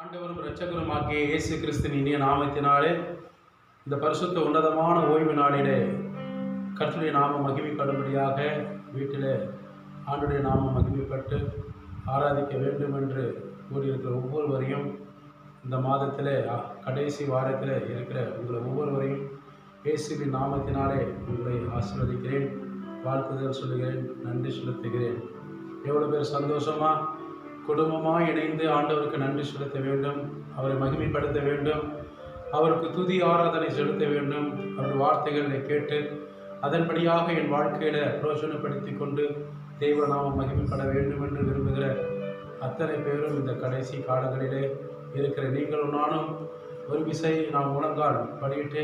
ஆண்டவரும் இரட்சகரும் ஆகிய இயேசு கிறிஸ்துவின் இனிய நாமத்தினாலே இந்த பரிசுத்த உன்னதமான ஓய்வு நாளிலே கர்த்தருடைய நாமம் மகிமைப்படும்படியாக வீட்டிலே ஆண்டுடைய நாமம் மகிமைப்பட்டு ஆராதிக்க வேண்டும் என்று கூறியிருக்கிற ஒவ்வொருவரையும் இந்த மாதத்திலே கடைசி வாரத்தில் இருக்கிற உங்களை ஒவ்வொருவரையும் இயேசுவின் நாமத்தினாலே உங்களை ஆசீர்வதிக்கிறேன், வாழ்த்துதல் சொல்லுகிறேன், நன்றி செலுத்துகிறேன். எவ்வளோ பேர் சந்தோஷமாக குடும்பமாக இணைந்து ஆண்டவருக்கு நன்றி செலுத்த வேண்டும், அவரை மகிமைப்படுத்த வேண்டும், அவருக்கு துதி ஆராதனை செலுத்த வேண்டும். அவருடைய வார்த்தைகளை கேட்டு அதன்படியாக என் வாழ்க்கையில் பிரயோஜனப்படுத்தி கொண்டு தெய்வநாமம் மகிமைப்பட வேண்டும் என்று விரும்புகிற அத்தனை பேரும் இந்த கடைசி காலங்களிலே இருக்கிற நீங்களும் நானும் ஒரு விசை நாம் முழங்கால் படியிட்டு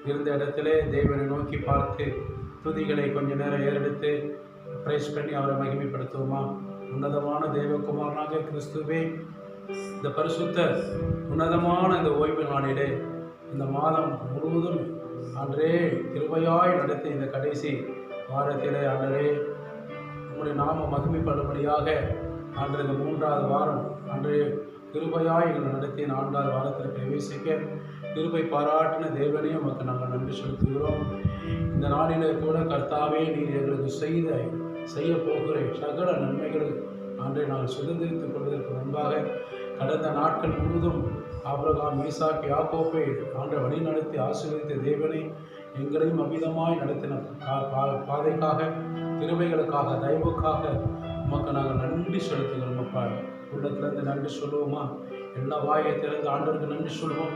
இருந்த இடத்திலே தெய்வனை நோக்கி பார்த்து துதிகளை கொஞ்ச நேரம் ஏறெடுத்து பிரைஸ் பண்ணி அவரை மகிமைப்படுத்துவோமா? உன்னதமான தேவகுமாரனாக கிறிஸ்துவே, இந்த பரிசுத்த உன்னதமான இந்த ஓய்வு நாளிலே இந்த மாதம் முழுவதும் அன்றே கிருபையாய் நடத்தி இந்த கடைசி வாரத்திலே அன்றே உங்களுடைய நாம மகிமைப்படும்படியாக அன்று இந்த 3வது வாரம் அன்றே கிருபையாய் எங்களை நடத்தி 4வது வாரத்தில் பிரவேசிக்க கிருபை பாராட்டின தேவனையும் நமக்கு நாங்கள் நன்றி செலுத்துகிறோம். இந்த நாளிலே கூட கர்த்தாவே நீர் எங்களுக்கு செய்ய போகிற சகல நன்மைகளை அன்றை நாங்கள் சுதந்திரித்துக் கொள்வதற்கு முன்பாக கடந்த நாட்கள் முழுவதும் ஆபிரகாம், ஈசாக், யாக்கோபை ஆண்டை வழி நடத்தி ஆசீர்வதித்த தேவனை எங்களையும் அமிதமாய் நடத்தின பாதைக்காக, கிருபைகளுக்காக, தயவுக்காக உமக்கு நாங்கள் நன்றி செலுத்துகிறோம். அப்பா, உள்ளத்திலிருந்து நன்றி சொல்லுவோமா? எல்லா வாயை திறந்து ஆண்டவருக்கு நன்றி சொல்லுவோம்.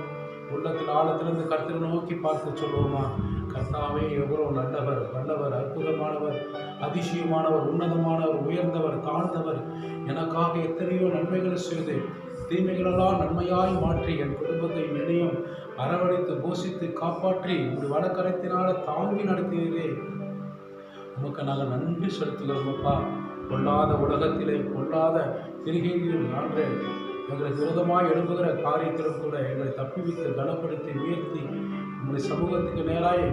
உள்ளத்தில் ஆழத்திலிருந்து கர்த்தரை நோக்கி பார்த்து சொல்லுவோமா? கர்த்தாவே எவ்வளோ நல்லவர், வல்லவர், அற்புதமானவர், அதிசயமானவர், உன்னதமானவர், உயர்ந்தவர், தாழ்ந்தவர், எனக்காக எத்தனையோ நன்மைகளை செய்து தீமைகளெல்லாம் நன்மையாய் மாற்றி என் குடும்பத்தை இணையும் அரவணைத்து போஷித்து காப்பாற்றி ஒரு வடக்கரத்தினால தாங்கி நடத்துகிறே உமக்கு நாங்கள் நன்றி செலுத்துகிறோம். அப்பா, கொள்ளாத உலகத்திலே கொள்ளாத திரிகைகளில் நாங்கள் எங்களுக்கு விரோதமாய் எழுப்புகிற காரியத்திலும் கூட எங்களை தப்பிவித்து கனப்படுத்தி உயர்த்தி உங்களுடைய சமூகத்துக்கு நேராய்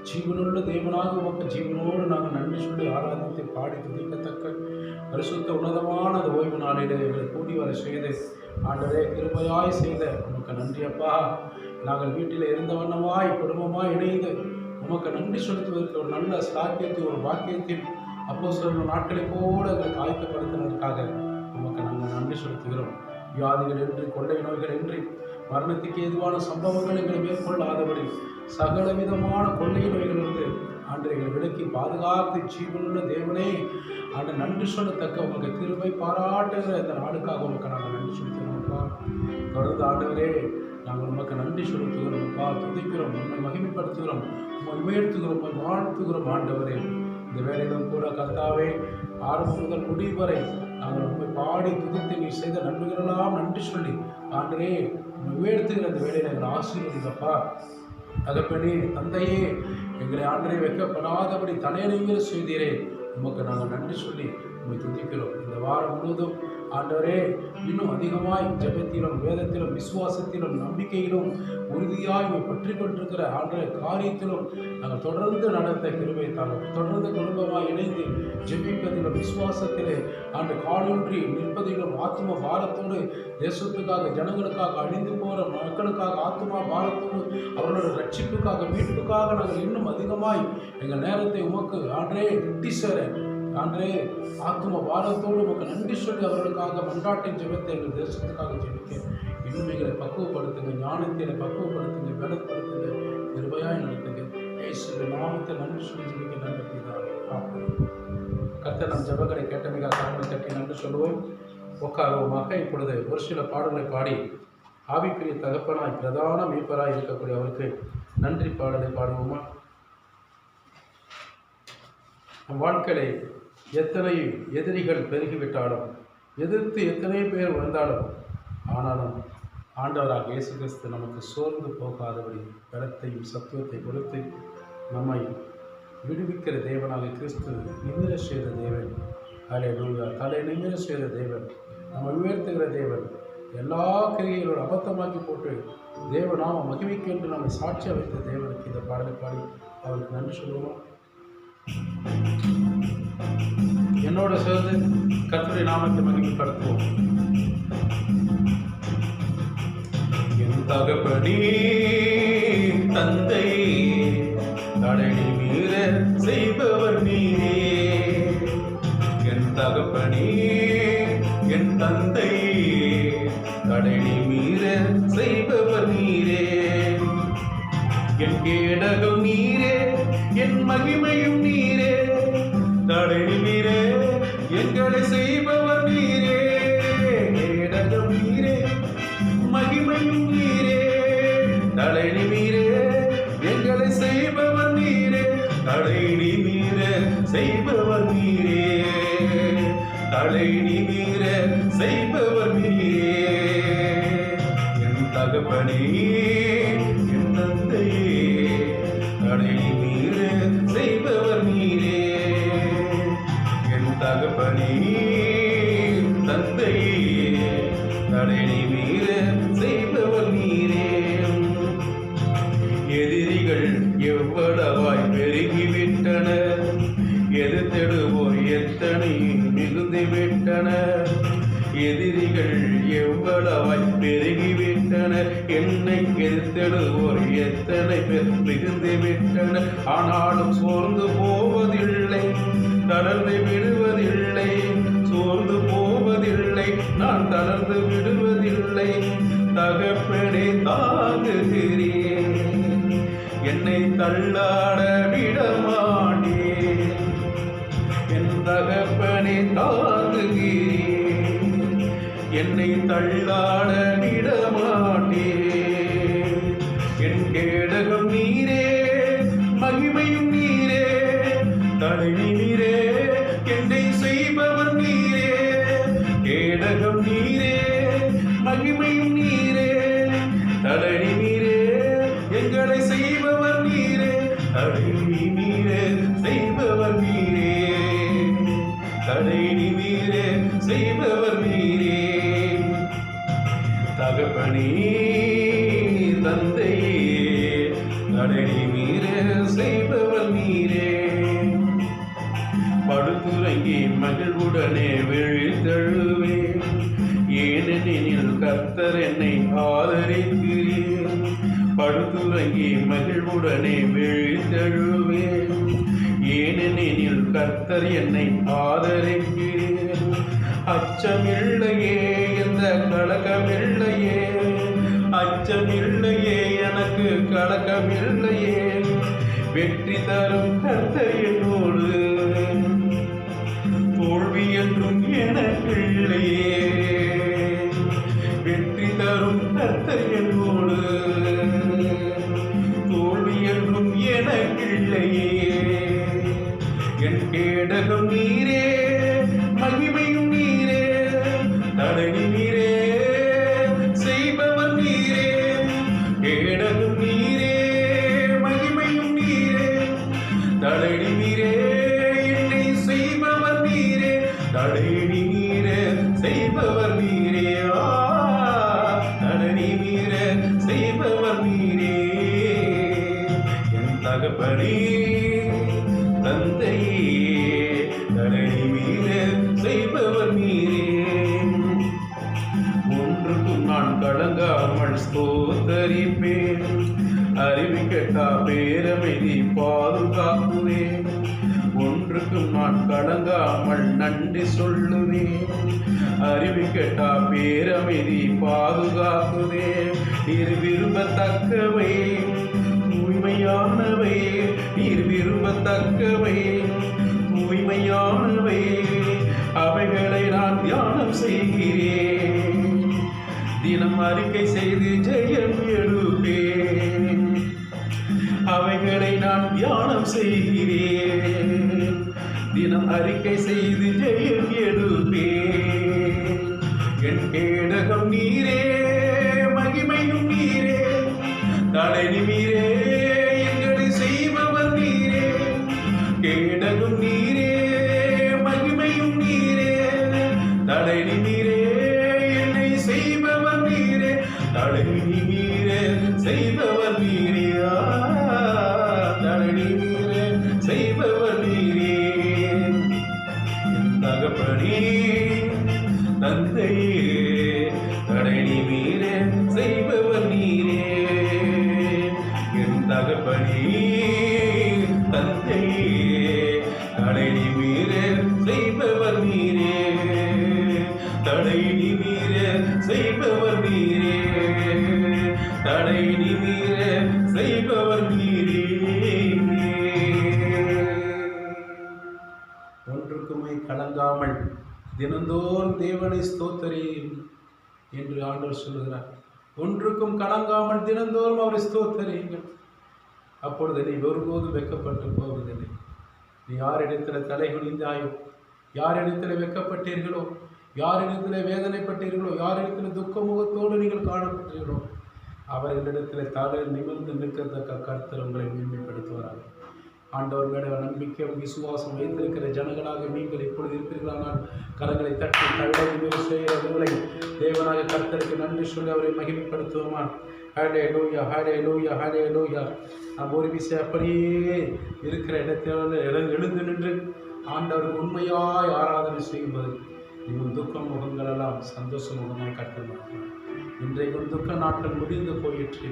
ஜீவனுள்ள தேவனாக உமக்கு ஜீவனோடு நாங்கள் நன்றி சொல்லி ஆராதித்து பாடி துதிக்கத்தக்க பரிசுத்த உன்னதமான அந்த ஓய்வு நாளிலே எங்களை கூடி வர செய்து ஆண்டவரே கிருபையாய் செய்த உமக்கு நன்றி. அப்பா, நாங்கள் வீட்டில் இருந்த வண்ணமாய் குடும்பமாய் இணைந்து உமக்கு நன்றி செலுத்துவதற்கு ஒரு நல்ல சாக்கியத்தை, ஒரு வாக்கியத்தில் அப்போஸ்தலர்கள் நாட்களை கூட எங்களுக்கு ஆயத்தப்படுத்தினதற்காக உமக்கு நாங்கள் நன்றி செலுத்துகிறோம். வியாதிகள் என்று, கொள்ளை நோய்கள் என்று, மரணத்துக்கு ஏதுவான சம்பவங்கள் எங்களை மேற்கொள்ளாதபடி சகலவிதமான கொள்ளை நோய்களிலிருந்து ஆண்டவர்களை விலக்கி பாதுகாத்து ஜீவனுள்ள தேவனே ஆண்டு நன்றி சொல்லத்தக்க உங்களுக்கு கிருபை பாராட்டுகிற இந்த நாளுக்காக உமக்கு நாங்கள் நன்றி செலுத்துகிறோம்ப்பா. தொடர்ந்து ஆண்டவரே நாங்கள் உமக்கு நன்றி செலுத்துகிறோம்ப்பா, துதிக்கிறோம், உண்மை மகிமைப்படுத்துகிறோம், உண்மை உயர்த்துகிறோம், உண்மை வாழ்த்துகிறோம். ஆண்டவரே, இந்த வேலையிலும் கூட கர்த்தாவே ஆரம்பம் முதல் முடிவு வரை நாங்கள் உண்மை பாடி துதித்து நீ செய்த நன்மைகளெல்லாம் நன்றி சொல்லி ஆண்டவரே உண்மை உயர்த்துகிற அந்த வேலையில் எங்களை ஆசீர்வதிங்கப்பா. தகப்பனே, தந்தையே, எங்களை ஆண்டரை வைக்கப்படாதபடி தலையணைங்கிற செய்தீரே உமக்கு நாங்கள் நன்றி சொல்லி உண்மை துதிக்கிறோம். இந்த வாரம் முழுவதும் ஆண்டவரே இன்னும் அதிகமாய் ஜெபத்திலும், வேதத்திலும், விசுவாசத்திலும், நம்பிக்கையிலும் உறுதியாய் பற்றி கொண்டிருக்கிற ஆண்டவரே காரியத்திலும் நாங்கள் தொடர்ந்து நடத்த கிருபை தாங்கள். தொடர்ந்து குடும்பமாய் இணைந்து ஜெபிப்பதிலும், விசுவாசத்திலே ஆண்டு காலூன்றி நிற்பதிலும், ஆத்ம பாரத்தோடு தேசத்துக்காக, ஜனங்களுக்காக, அழிந்து போகிற மக்களுக்காக ஆத்மா பாரத்தோடு அவர்களோட ரட்சிப்புக்காக, மீட்புக்காக நாங்கள் இன்னும் அதிகமாய் எங்கள் நேரத்தை உமக்கு ஆண்டரே வெட்டி சேர ஆண்டரே ஆத்ம பாரத்தோடு உமக்கு நன்றி சொல்லி அவர்களுக்காக மன்றாட்டின் ஜெபத்தை எங்கள் தேசத்துக்காக ஜெபிக்க இன்னுமைகளை பக்குவப்படுத்துங்க, ஞானத்தினை பக்குவப்படுத்துங்க, பலப்படுத்துங்க, கிருபையாய் நடத்துங்க. இயேசுவின் நாமத்தில் நன்றி சொல்லி ஜெபிக்க நன்றி பிதாவே. கர்த்தர் நம் ஜெபங்களை கேட்டமைக்காக கரங்களை தட்டி நன்றி சொல்லுவோம். உட்காருவோமாக. இப்பொழுது ஒரு சில பாடல்களை பாடி ஆவிக்குரிய தகப்பனாய் பிரதான மீட்பராய் இருக்கக்கூடிய அவருக்கு நன்றி பாடலை பாடுவோமா? நம் வாழ்க்கையை எத்தனை எதிரிகள் பெருகிவிட்டாலும், எதிர்த்து எத்தனை பேர் வந்தாலும், ஆனாலும் ஆண்டவராக இயேசு கிறிஸ்து நமக்கு சோர்ந்து போகாதபடி பலத்தையும் சத்துவத்தை கொடுத்து நம்மை விடுவிக்கிற தேவனாக கிறிஸ்து நிமிர செய்த தேவன். ஹல்லேலூயா. தலை நிமிர செய்த தேவன், நம்மை உயர்த்துகிற தேவன், எல்லா கிரியைகளோட அபத்தமாக்கி போட்டு தேவநாம மகிமைக்கென்று நம்மை சாட்சியாக வைத்த தேவனுக்கு இந்த பாடலை பாடி அவருக்கு நன்றி சொல்லுவோம். என்னோட சேர்ந்து கர்த்தருடைய நாமத்தை மகிமைப்படுத்துவோம். தகப்பனே தந்தை தடை மீற செய்பவர் நீரே. என் தகப்பனே என் தந்தை தடை மீற செய்பவர் நீரே. என் கேடகம் நீரே என் மகிமையும் நீரே. தடை மீற எங்களை செய்பவர் நீரே. கேடகம் நீரே மகிமையும் நீரே. தடை மீற எங்களை செய்பவர் நீரே. தடை மீற செய்பவர் நீரே. தடை மீற செய்பவர் நீரே. என் தகப்பனே என் தந்தையே தடை மீற செய்பவர் நீரே. என் தகப்பனே தந்தையே தடை மீற செய்பவர் நீரே. எதிரிகள் எவ்வளவாய் பெருகிவிட்டனர். எதிர்த்தெடுவோர் எத்தனை மிகுந்துவிட்டனர். எதிரிகள் எவ்வளவாய் பெருகிவிட்டனர். என்னை எதிர்த்தெடுவோர் எத்தனை பேர் மிகுந்துவிட்டனர். ஆனாலும் சோர்ந்து போவதில்லை, தளர்ந்து விடுவதில்லை. சோர்ந்து போவதில்லை, நான் தளர்ந்து விடுவதில்லை. தகப்பனே தாங்குகிறேன், என்னை தள்ளாட விடமாட்டேன். என் தகப்பனே தாங்குகிறேன், என்னை தள்ளாட விடமாட்டேன். என் கேடகம் நீரே மகிமையும் நீரே. தடை நீரே என்னை செய்பவர் நீரே. கேடகம் நீரே மகிமையும் நீரே. தடை நீரே எங்களை செய்பவர் நீரே. தடை நீரே செய்பவர் நீரே. தடை நீரே செய்பவர் நீரே. தகப்பனே தந்தையே தடை நீரே செய்பவர் நீரே. படுத்துறங்கி மகிழ்வுடனே விழித்தழுவேன். ஏனெனில் கர்த்தர் என்னை ஆதரிக்கிறேன். படுத்துறங்கி மகிழ்வுடனே விழித்தழுவேன். ஏனெனில் கர்த்தர் என்னை ஆதரிக்கிறேன். அச்சமில்லையே எந்த கலக்கமில்லையே. அச்சமில்லையே எனக்கு கலக்கமில்லையே. வெற்றி தரும் கர்த்தர் என்னோடு. தோல்வி என்றும் எனக்கில்லையே. வெற்றி தரும் கர்த்தர் என்னோடு. தோல்வி என்றும் எனக்கில்லையே. என் கேடகம் நீரே மகிமையும் நீரே. தடை நீரே செய்பவர் நீரே. கேடகம் நீரே மகிமையும் நீரே. தடை நீரே என்னை செய்பவர் நீரே. தடை நீரே செய்பவர் நீரே. தடை நீரே செய்பவர் நீரே. என் தகப்பனே தந்தையே தடை நீரே செய்பவர் நீரே. ஒன்றுக்கும் நான் கலங்காமல் ஸ்தோத்தரிப்பேன். அறிவிக்கட்டா பேரமைதி பாதுகாக்குவேன். ஒன்றுக்கும் நான் கலங்காமல் நன்றி சொல்லுவேன். அறிவிக்கட்டா பேரமைதி பாதுகாக்குவேன். நீர் விரும்பத்தக்கவை தூய்மையானவை. நீர் விரும்பத்தக்கவை தூய்மையானவை. அவைகளை நான் தியானம் செய்கிறேன். தினம் அறிக்கை செய்து ஜெயம் எடுப்பேன். அவைகளை நான் தியானம் செய்கிறேன். தினம் அறிக்கை செய்து ஜெயம் எடுப்பேன். என் கேடகம் நீரே மகிமையும் நீரே. தடை நீரே எங்களை செய்பவர் நீரே. கேடகம் நீரே மகிமையும் நீரே. தடை நீரே என்னை செய்பவர் நீரே. தடை நீரே செய்பவர் நீரே. தடை நீரே செய்பவர் நீரே. தகப்பனே தந்தையே தடை நீரே செய்பவர் நீரே. தினந்தோறும் தேவனை ஸ்தோத்தரி என்று ஆண்டவர் சொல்லுகிறார். ஒன்றுக்கும் கலங்காமல் தினந்தோறும் அவரை ஸ்தோத்தரியுங்கள். அப்பொழுது நீ ஒருபோதும் வெட்கப்பட்டு போவதில்லை. நீ யாரிடத்தில் தலை குனிந்தாயோ, யாரிடத்தில் வெட்கப்பட்டீர்களோ, யாரிடத்தில் வேதனைப்பட்டீர்களோ, யாரிடத்தில் துக்க முகத்தோடு நீங்கள் காணப்பட்டீர்களோ, அவர்களிடத்தில் தலை நிமிர்ந்து நிற்கத்தக்க கர்த்தர் உங்களை மேன்மைப்படுத்துவார்கள். ஆண்டவர் மேல நம்பிக்கை விசுவாசம் வைத்திருக்கிற ஜனங்களாக நீங்கள் இப்பொழுது இருக்கிறீர்களானால் கரங்களை தட்டி உங்களை தேவனாக கர்த்தருக்கு நன்றி சொல்லி அவரை மகிமைப்படுத்துவோமா? ஹல்லேலூயா, ஹல்லேலூயா, ஹல்லேலூயா. நாம் ஒரு விஷயம் அப்படியே இருக்கிற இடத்தில் எழுந்து நின்று ஆண்டவருக்கு உண்மையாய் ஆராதனை செய்யும்போது உங்கள் துக்க முகங்கள் எல்லாம் சந்தோஷ முகமாய் கட்டமாட்டார். இன்றைக்கு உன் துக்க நாட்கள் முடிந்து போயிற்று,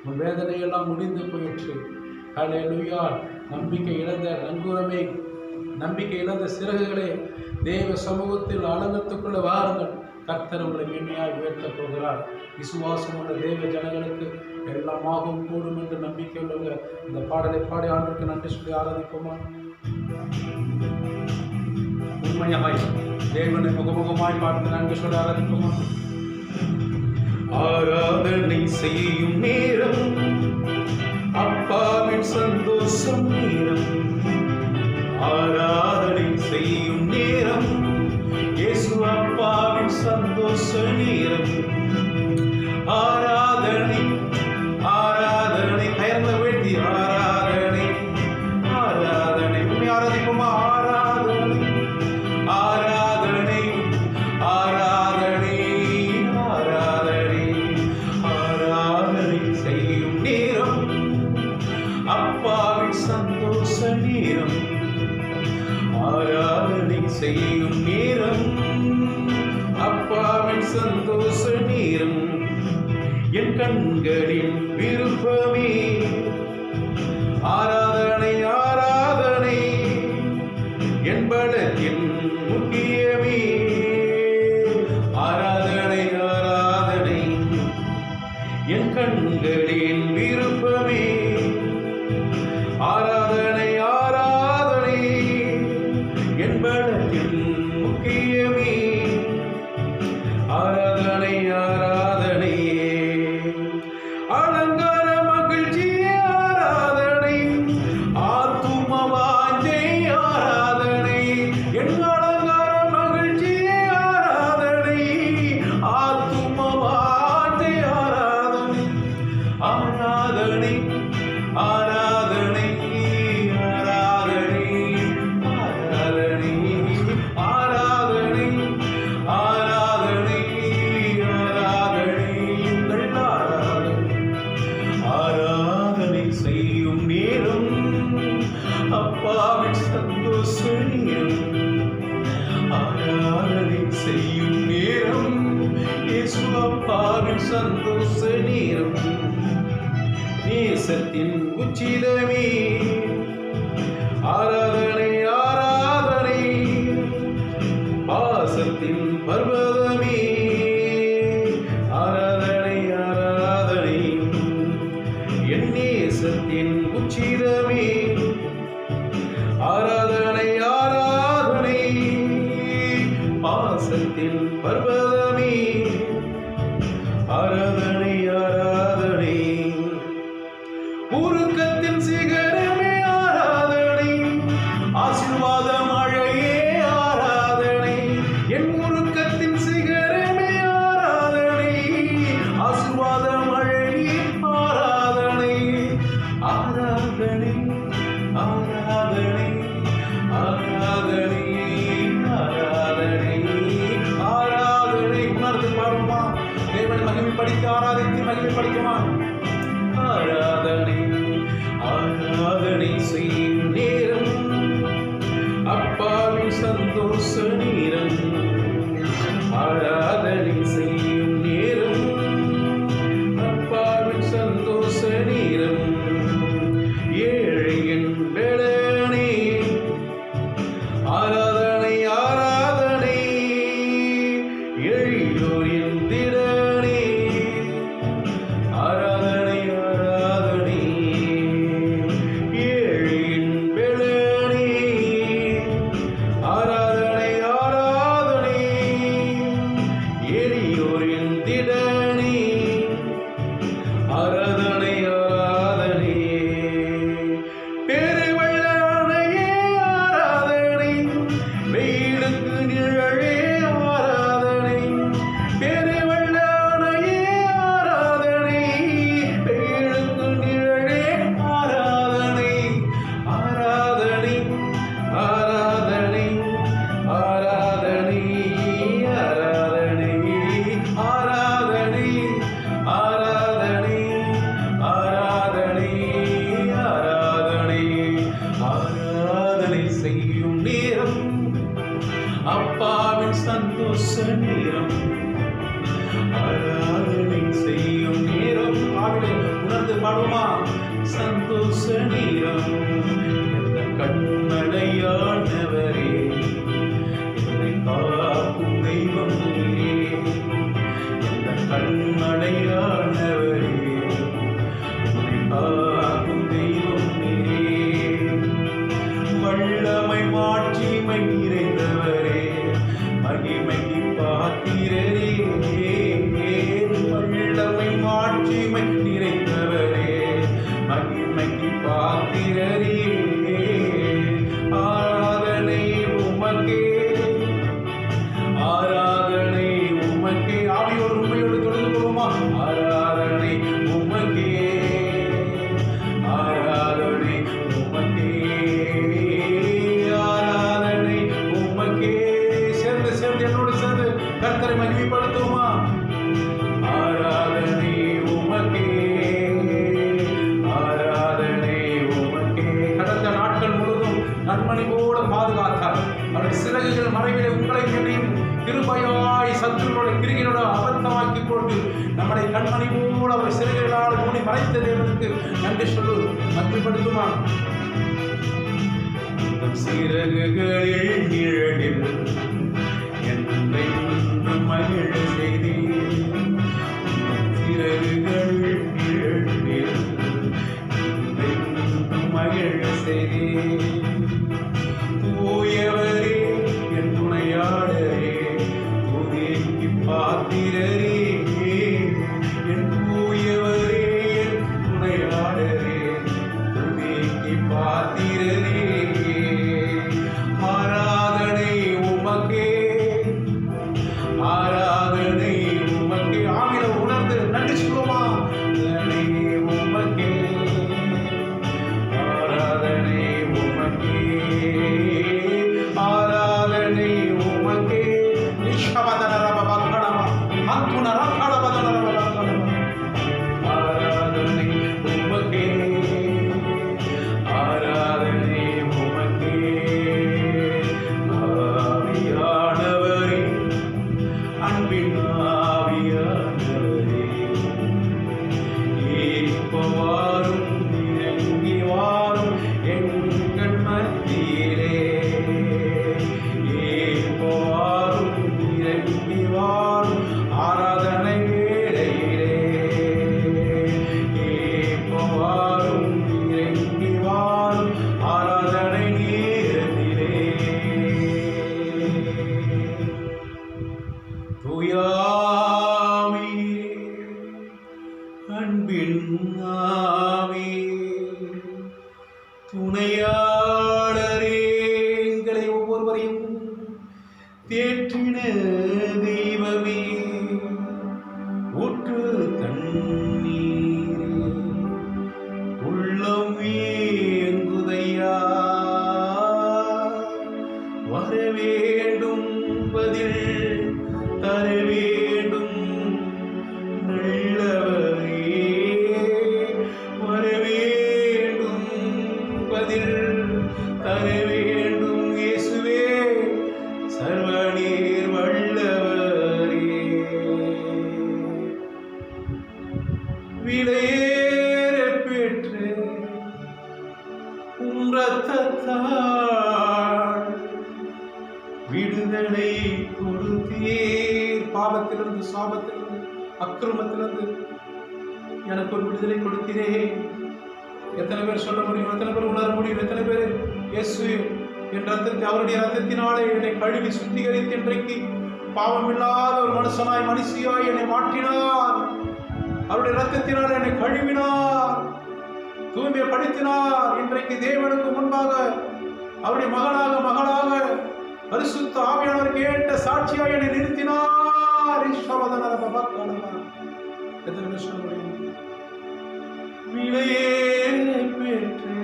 உன் வேதனையெல்லாம் முடிந்து போயிற்று. ஹல்லேலூயா. நம்பிக்கை இழந்த நங்கூரமே, நம்பிக்கை இழந்த சிறகுகளே, தேவ சமூகத்தில் அலங்கத்துக்குள்ள வாருங்கள். கர்த்தர் உங்களை மேன்மையாய் உயர்த்தப் போகிறார். விசுவாசம் உள்ள தேவ ஜனங்களுக்கு எல்லாமாகவும் கூடும் என்று நம்பிக்கை உள்ளவங்க இந்த பாடலை பாடி ஆண்டுக்கு நன்றி சொல்லி ஆராதிப்போமா? உண்மையாய் தேவனை முகமுகமாய் பார்த்து நன்றி சொல்லி ஆராதிப்போமா? ஆராதனை செய்யும் நேரம், அப்பாவின் சந்தோஷம் நேரம். ஆராதனை செய்யும் நேரம், இயேசு அப்பாவின் சந்தோஷ நேரம். ஆராதனை ஆராதனை கயர்ந்த வேண்டி ஆராதனை ஆராதனை உண்மை ஆராதிப்போமா? ஆராதனை ஆராதனை ஆராதனை ஆராதனை ஆராதனை செய்யும் நேரம், அப்பாவின் சந்தோஷ நேரம். ஆராதனை செய்யும் நேரம், அப்பாவின் சந்தோஷ நேரம். என் கண்களின் விருப்பமே ஆராதனை ஆராதனை, என் பலத்தின் முக்கியமே ஆராதனை ஆராதனை. என் கண்களின் விருப்பமே ஆராதனை ஆராதனை, என் பலத்தின் முக்கியமே ஆராதனை ஆராதனை. அலங்கார மகிழ்ச்சி ஆராதனை, ஆத்தும வாஞ்சை ஆராதனை. என் அலங்கார மகிழ்ச்சி ஆராதனை, ஆத்தும வாஞ்சை ஆராதனை. ஆராதனை ஆராதனை ஆராதனை ஆராதனை ஆராதனை ஆராதனை ஆராதனை ஆராதனை செய்யும் நேரம், அப்பாவின் சந்தோஷ நேரம். ஆராதனை செய்யும் நேரம், இயேசு அப்பாவின் சந்தோஷ நேரம். நேசத்தின் உச்சிதமே ஆராதனை ஆராதனை, பாசத்தின் பர்வதமே ஆராதனை ஆராதனை. என் நேசத்தின் உச்சிதமே ஆராதனை ஆராதனை, பாசத்தின் பர்வதமே ஆராதனை ஆராதனை. உருக்கத்தின் சிகரமே ஆராதனை, ஆசீர்வாத மழையே ஆராதனை. என் உருக்கத்தின் சிகரமே ஆராதனை, ஆசீர்வாத மழையே ஆராதனை. ஆராதனை ஆராதனை ஆராதனை ஆராதனை ஆராதனை. உணர்ந்து பாருமா? தேவனை மகிமைப்படுத்தி ஆராதித்து மகிமைப்படுத்துமா? ஆராதனை ஆராதனை செய்யும் நேரம், அப்பாவின் சந்தோஷ நேரம். ஆராதனை செய்யும் நேரம், அப்பாவின் சந்தோஷ நேரம். ஏழையின் வேளனே ஆராதனை ஆராதனை, எளியோரின் திடனே ஆராதனை ஆராதனை. சந்தோஷ நேரம், ஆராதனை செய்யும் நேரம். ஆவிலே உணர்ந்து பாடுமா? சந்தோஷ நேரம், எந்த கண்மலையானவரே, என்னை காக்கும் தெய்வம் நீரே, எந்த கண்மலையானவரே, என்னை காக்கும் தெய்வம் நீரே. வல்லமை மாட்சிமை நிறைந்தவரே, மகிமைக்கு பாத்திரரே, வல்லமை மாட்சிமை நிறைந்தவரே, மகிமைக்கு பாத்திரரே. ஆராதனை உமக்கே, ஆராதனை உமக்கே. ஆவியோடு உண்மையோடு தொடர்ந்து கொள்வோமா? ஆராதனை உமக்கே, ஆராதனை உமக்கே, ஆராதனை உமக்கே. சேர்ந்து சேர்ந்து என்னோடு சேர்ந்து கர்த்தரை மகிமைப்படுத்துவோமா? ஆராதனை உமக்கே, ஆராதனை உமக்கே. கடந்த நாட்கள் முழுவதும் நன்மணி போல பாதுகாத்தார். அவருடைய சிறகுகள் மறைவிலே உங்களை என்னையும் கிருபையாய் சத்துருடைய கிரிகளோட அபத்தமாக்கி போட்டு நம்மளை கண்மணி போல அவர் சிறகுகளால் மூடி மறைத்த தேவனுக்கு நன்றி சொல்லு. மகிமைப்படுத்துமா? சிறகுகளில் நிழலில் என்னை மகிழ செய்தீர், சிறகுகளில் நிழலில் என்னை மகிழ செய்தீர். தூயவரே என் துணையாளரே, துதிக்கு பாத்திரரே, என் தூயவரே என் துணையாளரே, துதிக்கு பாத்திரரே. ஆராதனை உமக்கே, ஆராதனை உமக்கே. ஆவில உணர்ந்து நன்றி சொல்லுமா? ஆராதனை உமக்கே, ஆராதனை உமக்கே, ஆராதனை உமக்கே. நிஷ்கபதனரபபக்கடம அந்துனரக்கடபதனரபபக்கடம. ஆராதனை உமக்கே, ஆராதனை உமக்கே. ஆவியானவரே, அன்பின் ஆவியானவரே, இப்போ வாரும், இறங்கி வாரும் எங்கள் மத்தியிலே. இப்போ வாரும், இறங்கி வாரும் ஆராதனை வேளையிலே. இப்போ வாரும், இறங்கி வாரும் ஆராதனை நேரத்திலே. தூயாவியே, அன்பின் ஆவியே, துணையாளரே, எங்களை ஒவ்வொருவரையும் தேற்றின தெய்வமே, ஊற்று தண்ணீரே, உள்ளம் ஏங்குதையா, வர வேண்டும் பதில் தர வேண்டும் நல்லவரே, வர வேண்டும் பதில் தர வேண்டும் இயேசுவே, சர்வநீர் வல்லவரே. விலையேற பெற்ற உம் இரத்தத்தால் விடுதலை கொடுத்தீர். பாவத்திலிருந்து, சாபத்திலிருந்து, அக்கிரமத்திலிருந்து எனக்கு ஒரு விடுதலை கொடுத்தீரே. எத்தனை பேர் சொல்ல முடியும்? எத்தனை பேர் உணர முடியும்? எத்தனை பேர் இயேசு என் ரத்தத்தை, அவருடைய ரத்தத்தினாலே என்னை கழுவி சுத்திகரித்து இன்றைக்கு பாவமில்லாத ஒரு மனுஷனாய், மனுஷியாய் என்னை மாற்றினார். அவருடைய ரத்தத்தினால் என்னை கழுவினார், தூய்மைப்படுத்தினார். இன்றைக்கு தேவனுக்கு முன்பாக அவருடைய மகனாக, மகளாக பரிசுத்த ஆவியானவர் கேட்ட சாட்சியாக என்னை நிறுத்தினார். எத்தனை பேர் சொல்ல முடியும்? விலையேற பெற்று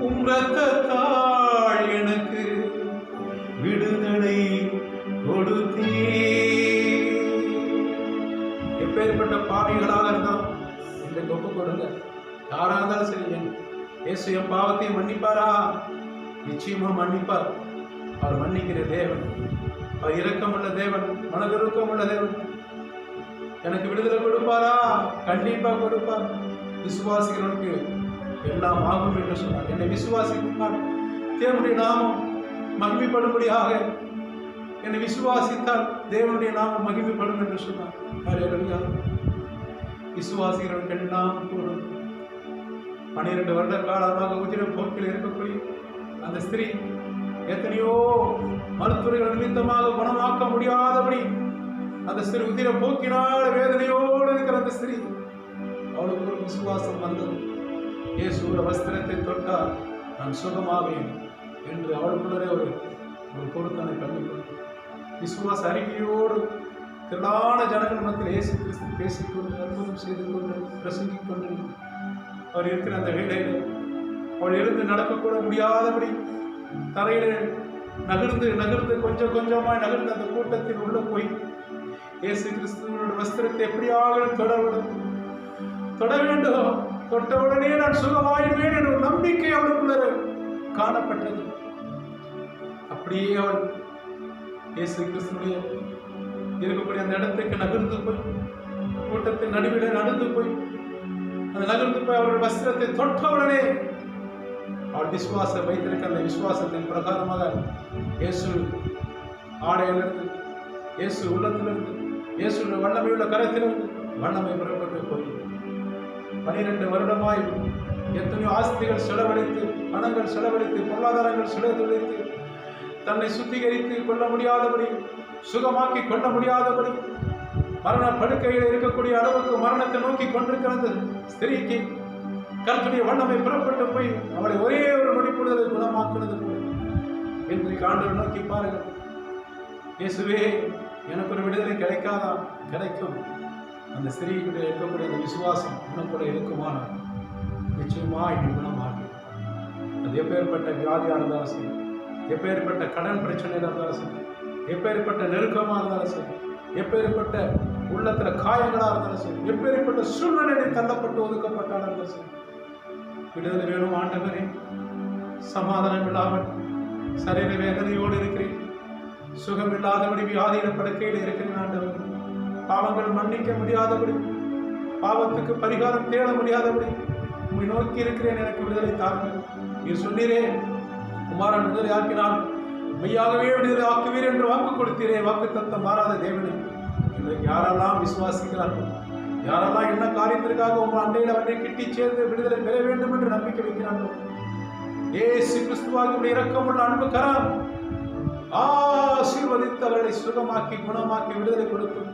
உம் இரத்தத்தால் எனக்கு விடுதலை கொடுத்தீர். எப்பேற்பட்ட பாவிகளாக இருந்தாலும் இன்றைக்கு ஒப்பு கொடுங்க. யாரா இருந்தாலும் சரி, இயேசு என் பாவத்தை மன்னிப்பாரா? நிச்சயமா மன்னிப்பார். அவர் மன்னிக்கிற தேவன். அவர் இரக்கமுள்ள தேவன், மனதிருக்கமுள்ள தேவன். எனக்கு விடுதலை கொடுப்பாரா? கண்டிப்பா கொடுப்பார். விசுவாசிகளுக்கு எல்லாம் ஆகும் என்று சொன்னார். என்னை விசுவாசித்தால் தேவனுடைய நாமம் மகிமைப்படும்படியாக, என்னை விசுவாசித்தால் தேவனுடைய நாமம் மகிமைப்படும் என்று சொன்னார். ஹல்லேலூயா. விசுவாசிகளுக்கு எல்லாம் கூடும். 12 வருட காலமாக உதிர போக்கில் இருக்கக்கூடிய அந்த ஸ்திரீ எத்தனையோ மருத்துவர்கள் நிமித்தமாக குணமாக்க முடியாதபடி அந்த ஸ்திரீ உதிர போக்கினால் வேதனையோடு இருக்கிற அந்த ஸ்திரீ, அவளுக்கு ஒரு விசுவாசம் வந்தது. இயேசு வஸ்திரத்தை தொட்டால் நான் சுகமாவேன் என்று அவளுக்குள்ளே ஒரு பொருத்தனை பண்ணிக்கொண்டு விசுவாச அறிக்கையோடு திரளான ஜனங்கள் மத்தியில் இயேசு கிறிஸ்து பேசிக்கொண்டு அனுபவம் செய்து கொண்டு பிரசங்கிக் கொண்டு அவர் இருக்கிற அந்த வேளையில் அவள் எழுந்து நடக்கக்கூட முடியாதபடி தரையில நகர்ந்து கொஞ்சம் கொஞ்சமாய் நகர்ந்து அந்த கூட்டத்தில் உள்ள போய் இயேசு கிறிஸ்துவோட வஸ்திரத்தை எப்படியாக தொட வேண்டும், தொட்டவுடனே நான் சுகமாயிடுவேன் என்ற ஒரு நம்பிக்கை அவளுக்குள்ள காணப்பட்டது. அப்படியே அவள் இயேசு கிறிஸ்துடைய இருக்கக்கூடிய அந்த இடத்துக்கு நகர்ந்து போய் கூட்டத்தின் நடுவில் நடந்து போய் அந்த நகர்ந்து போய் அவருடைய வஸ்திரத்தை தொட்டவுடனே அவள் விசுவாசம் வைத்திருக்க அந்த விசுவாசத்தின் பிரகாரமாக இயேசு ஆடையிலிருந்து, இயேசு உள்ளத்திலிருந்து, இயேசுடைய வல்லமை உள்ள கரத்திலிருந்து வல்லமை புறப்பட்டு போய் 12 வருடமாய் எத்தனையோ ஆஸ்திகள் செலவழித்து, பணங்கள் செலவழித்து, பொருளாதாரங்கள் செலவழித்து தன்னை சுத்திகரித்து கொள்ள முடியாதபடி, சுகமாக்கி கொள்ள முடியாதபடி, மரண படுக்கையில் இருக்கக்கூடிய அளவுக்கு மரணத்தை நோக்கி கொண்டிருக்கிறது ஸ்திரீக்கு கர்த்தருடைய வல்லமை புறப்பட்டு போய் அவளை ஒரே ஒரு நொடிப்பொழுதை குணமாக்குறது போல இன்றைக்கு ஆண்டவர் நோக்கி பாருங்கள். இயேசுவே, எனக்கு ஒரு விடுதலை கிடைக்காதா? கிடைக்கும். அந்த ஸ்திரீக்குடைய இருக்கக்கூடிய அந்த விசுவாசம் உனக்குள்ள இருக்குமானால் நிச்சயமாய் நீ குணமாகி, அது எப்பேற்பட்ட வியாதியாக இருந்தாலும் சரி, எப்பேற்பட்ட கடன் பிரச்சனையாக இருந்தாலும் சரி, எப்பேற்பட்ட நெருக்கமாக இருந்தாலும் சரி, எப்பேற்பட்ட உள்ளத்துல காயங்களாக இருந்தாலும் சரி, எப்பேற்பட்ட சூழ்நிலையில் தள்ளப்பட்டு ஒதுக்கப்பட்டாலும் இருந்தாலும் சரி, விடுதலை வேணும் ஆண்டவரே. சமாதானம் இல்லாமல் சரீர வேதனையோடு இருக்கிறேன், சுகம் இல்லாதபடி வியாதியில படுக்கையில் இருக்கிறேன் ஆண்டவர். பாவங்கள் மன்னிக்க முடியாதபடி, பாவத்துக்கு பரிகாரம் தேட முடியாதபடி உண்மை நோக்கி இருக்கிறேன், எனக்கு விடுதலை தாருங்கள். நீ சொன்னீரே, குமாரன் விடுதலை ஆக்கினால் மெய்யாகவே விடுதலை ஆக்குவீர் என்று வாக்கு கொடுத்தீரே. வாக்கு தத்தம் மாறாத தேவனே, இன்றைக்கு யாரெல்லாம் விசுவாசிக்கிறார்கள், யாரெல்லாம் என்ன காரியத்திற்காக உங்கள் அண்டையில் அவரை கிட்டி சேர்ந்து விடுதலை பெற வேண்டும் என்று நம்பிக்கை வைக்கிறார்கள், இயேசு கிறிஸ்துவாக இரக்கமுள்ள அன்பு கரம் ஆசீர்வதித்து அவர்களை சுகமாக்கி குணமாக்கி விடுதலை கொடுக்கும்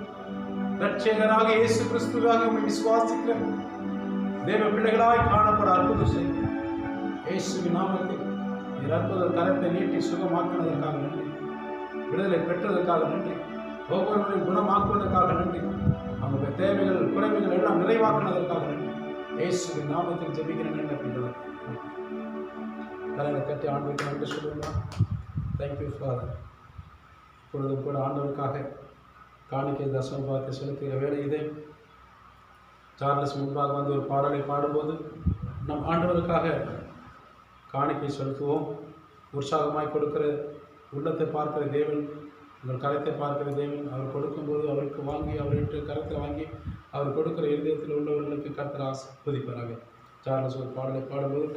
இரட்சகராக இயேசு கிறிஸ்துவாக உங்களை விசுவாசிக்கிற தேவ பிள்ளைகளாய் காணப்பட அற்புதம் செய்யும். இயேசுவின் நாமத்தில் அற்புத கரத்தை நீட்டி சுகமாக்குவதற்காக நன்றி, விடுதலை பெற்றதற்காக நன்றி, ஒவ்வொருவரையும் குணமாக்குவதற்காக நன்றி, அவங்களுடைய தேவைகள் குறைவுகள் எல்லாம் நிறைவாக்குவதற்காக நன்றி. இயேசுவின் நாமத்தில் ஜெபிக்கிறேன் அப்படின்றத தலைவரை கட்டி ஆண்டவருக்கு நன்றி சொல்லுவோம். Thank you father. இப்பொழுதும் கூட ஆண்டவருக்காக காணிக்கை தசம பார்த்து செலுத்துகிற வேலை இதை சார்லஸ் முன்பாக வந்து ஒரு பாடலை பாடும்போது நம் ஆண்டவருக்காக காணிக்கை செலுத்துவோம். உற்சாகமாய் கொடுக்கிற உள்ளத்தை பார்க்கிற தேவன், உங்கள் கரத்தை பார்க்கிற தேவன், அவர் கொடுக்கும்போது அவருக்கு வாங்கி அவர்கிட்ட கரத்தை வாங்கி அவர் கொடுக்கிற இருதயத்தில் உள்ளவர்களுக்கு கர்த்தர் ஆசீர்வதிப்பாராக. சார்லஸ் ஒரு பாடலை பாடும்போது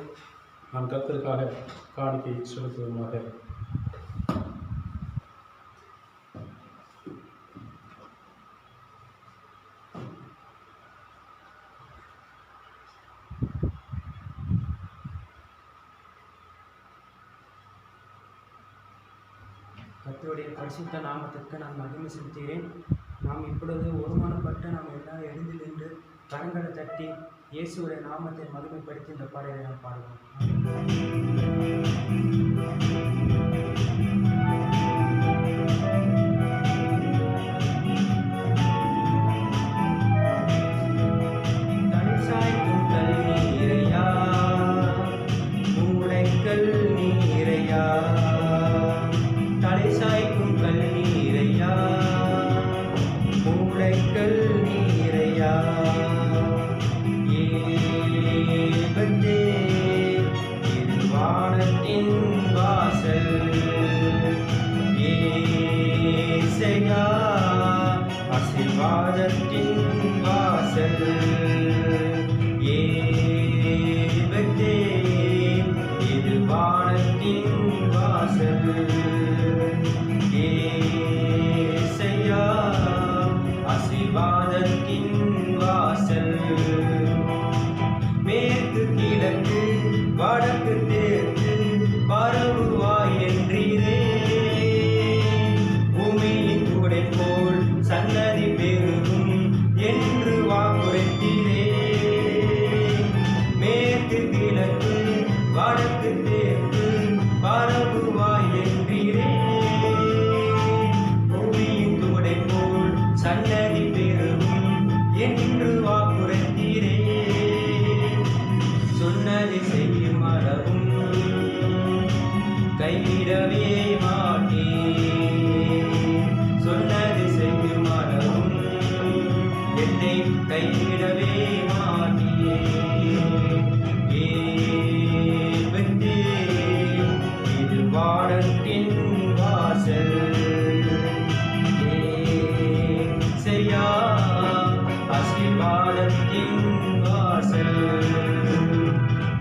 நாம் கர்த்தருக்காக காணிக்கை செலுத்துவோமாக. கர்த்தருடைய பரிசுத்த நாமத்திற்கு நான் மகிமை செலுத்துகிறேன். நாம் இப்பொழுது ஒருமானப்பட்டு நாம் எல்லாரும் எழுந்து நின்று கரங்களை தட்டி இயேசுடைய நாமத்தை மகிமைப்படுத்தி இந்த பாடலை நாம் பாடுவோம். வானத்தின் வாசல் சன்னதி பெருகும் என்று வாக்குறுத்தீரே. சொன்னதை செய்யும் அளவும் கைவிடவே மாட்டேன். சொன்னதை செய்யும் அளவும் என்னை கைவிடவே மாட்டேன். ஏவென்றே இது வானத்தின் வாசல். ஏசையா ஆசீர்வாதத்தின் வாசல்.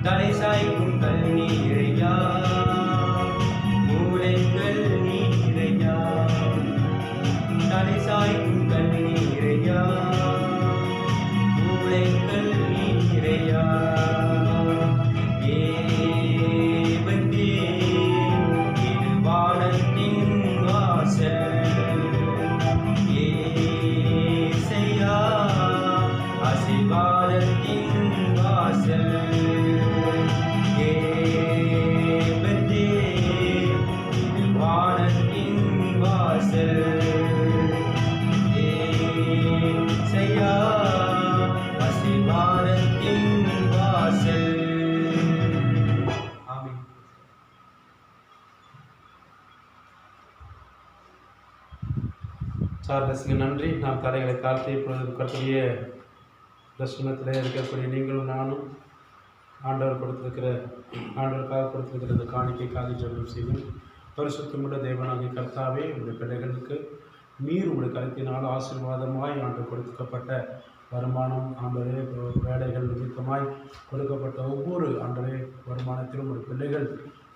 தலை சாய்க்கும் கண்ணீரையா மூளைகள் நீரையா. தலை சாய்க்கும் கண்ணீரையா மூளைகள் நீரையா. ஏவென்றே இது வானத்தின் வாசல். ஏசையா ஆசீர்வாதத்தின் வாசல். ஏவென்றே இது வானத்தின் வாசல். ஏசையா ஆசீர்வாதத்தின் வாசல். ஆமென். சார்லஸுக்கு நன்றி. நாம் தலைகளை தாழ்த்தி இப்பொழுது கர்த்தருடைய தரிசனத்தில் இருக்கக்கூடிய நீங்களும் நானும் ஆண்டவருக்காக கொடுத்திருக்கிற இந்த காணிக்கைக்காக ஜெபம் செய்யும். பரிசுத்தமுள்ள தேவனாகிய கர்த்தாவே, உங்களுடைய பிள்ளைகளுக்கு நீர் உங்களுடைய கருத்தினால் ஆசீர்வாதமாய் ஆண்டு கொடுக்கப்பட்ட வருமானம் ஆண்டவரே, வேலைகள் நிமித்தமாய் கொடுக்கப்பட்ட ஒவ்வொரு ஆண்டவரே வருமானத்திலும் ஒரு பிள்ளைகள்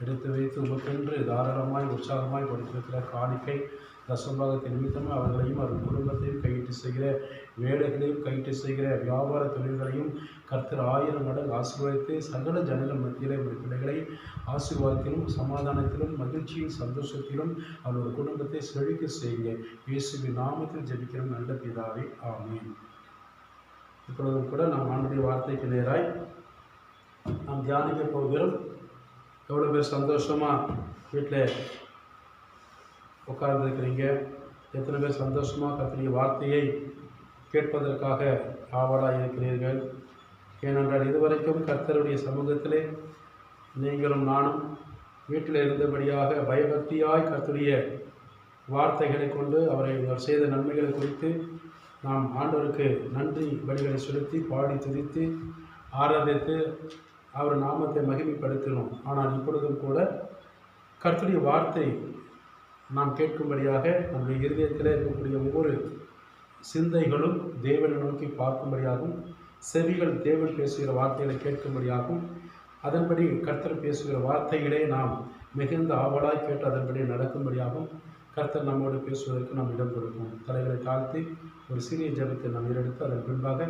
எடுத்து வைத்து உமக்கென்று தாராளமாய் உற்சாகமாய் கொடுத்திருக்கிற காணிக்கை தசம்பாகத்தின் நிமித்தமாக அவர்களையும் அவர்கள் குடும்பத்தையும் கையிட்டு செய்கிற வேலைகளையும் கையிட்டு செய்கிற வியாபார தொழில்களையும் கர்த்தர் 1000 மடங்கு ஆசீர்வதித்து சகல ஜனங்கள் மத்தியிலே உடைய பிள்ளைகளை ஆசீர்வாதத்திலும் சமாதானத்திலும் மகிழ்ச்சியும் சந்தோஷத்திலும் அவருடைய குடும்பத்தை செழிக்க செய்யுங்க. இயேசுவின் நாமத்தில் ஜெபிக்கிறோம் நல்ல பிதாவே, ஆமென். இப்பொழுதும் கூட நாம் ஆண்டுடைய வார்த்தைக்கு நேராய் நாம் தியானிக்க போகிறோம். எவ்வளோ பேர் சந்தோஷமாக வீட்டில் உட்கார்ந்துருக்கிறீங்க? எத்தனை பேர் சந்தோஷமாக கர்த்தருடைய வார்த்தையை கேட்பதற்காக ஆவலாக இருக்கிறீர்கள்? ஏனென்றால் இதுவரைக்கும் கர்த்தருடைய சமூகத்திலே நீங்களும் நானும் வீட்டில் இருந்தபடியாக பயபக்தியாய் கர்த்தருடைய வார்த்தைகளை கொண்டு அவர் செய்த நன்மைகளை குறித்து நாம் ஆண்டவருக்கு நன்றி பலிகளை செலுத்தி பாடி துதித்து ஆராதித்து அவர் நாமத்தை மகிமைப்படுத்தினோம். ஆனால் இப்பொழுதும் கூட கர்த்தருடைய வார்த்தை நாம் கேட்கும்படியாக நம்முடைய இருதயத்தில் இருக்கக்கூடிய ஒவ்வொரு சிந்தைகளும் தேவனை நோக்கி பார்க்கும்படியாகவும், செவிகள் தேவன் பேசுகிற வார்த்தைகளை கேட்கும்படியாகவும், அதன்படி கர்த்தர் பேசுகிற வார்த்தைகளே நாம் மிகுந்த ஆவலாய் கேட்டு அதன்படி நடக்கும்படியாகவும் கர்த்தர் நம்மோடு பேசுவதற்கு நாம் இடம் கொடுப்போம். தலைகளை தாழ்த்தி ஒரு சிறிய ஜெபத்தை நாம் ஏறெடுத்து அதன் பின்பாக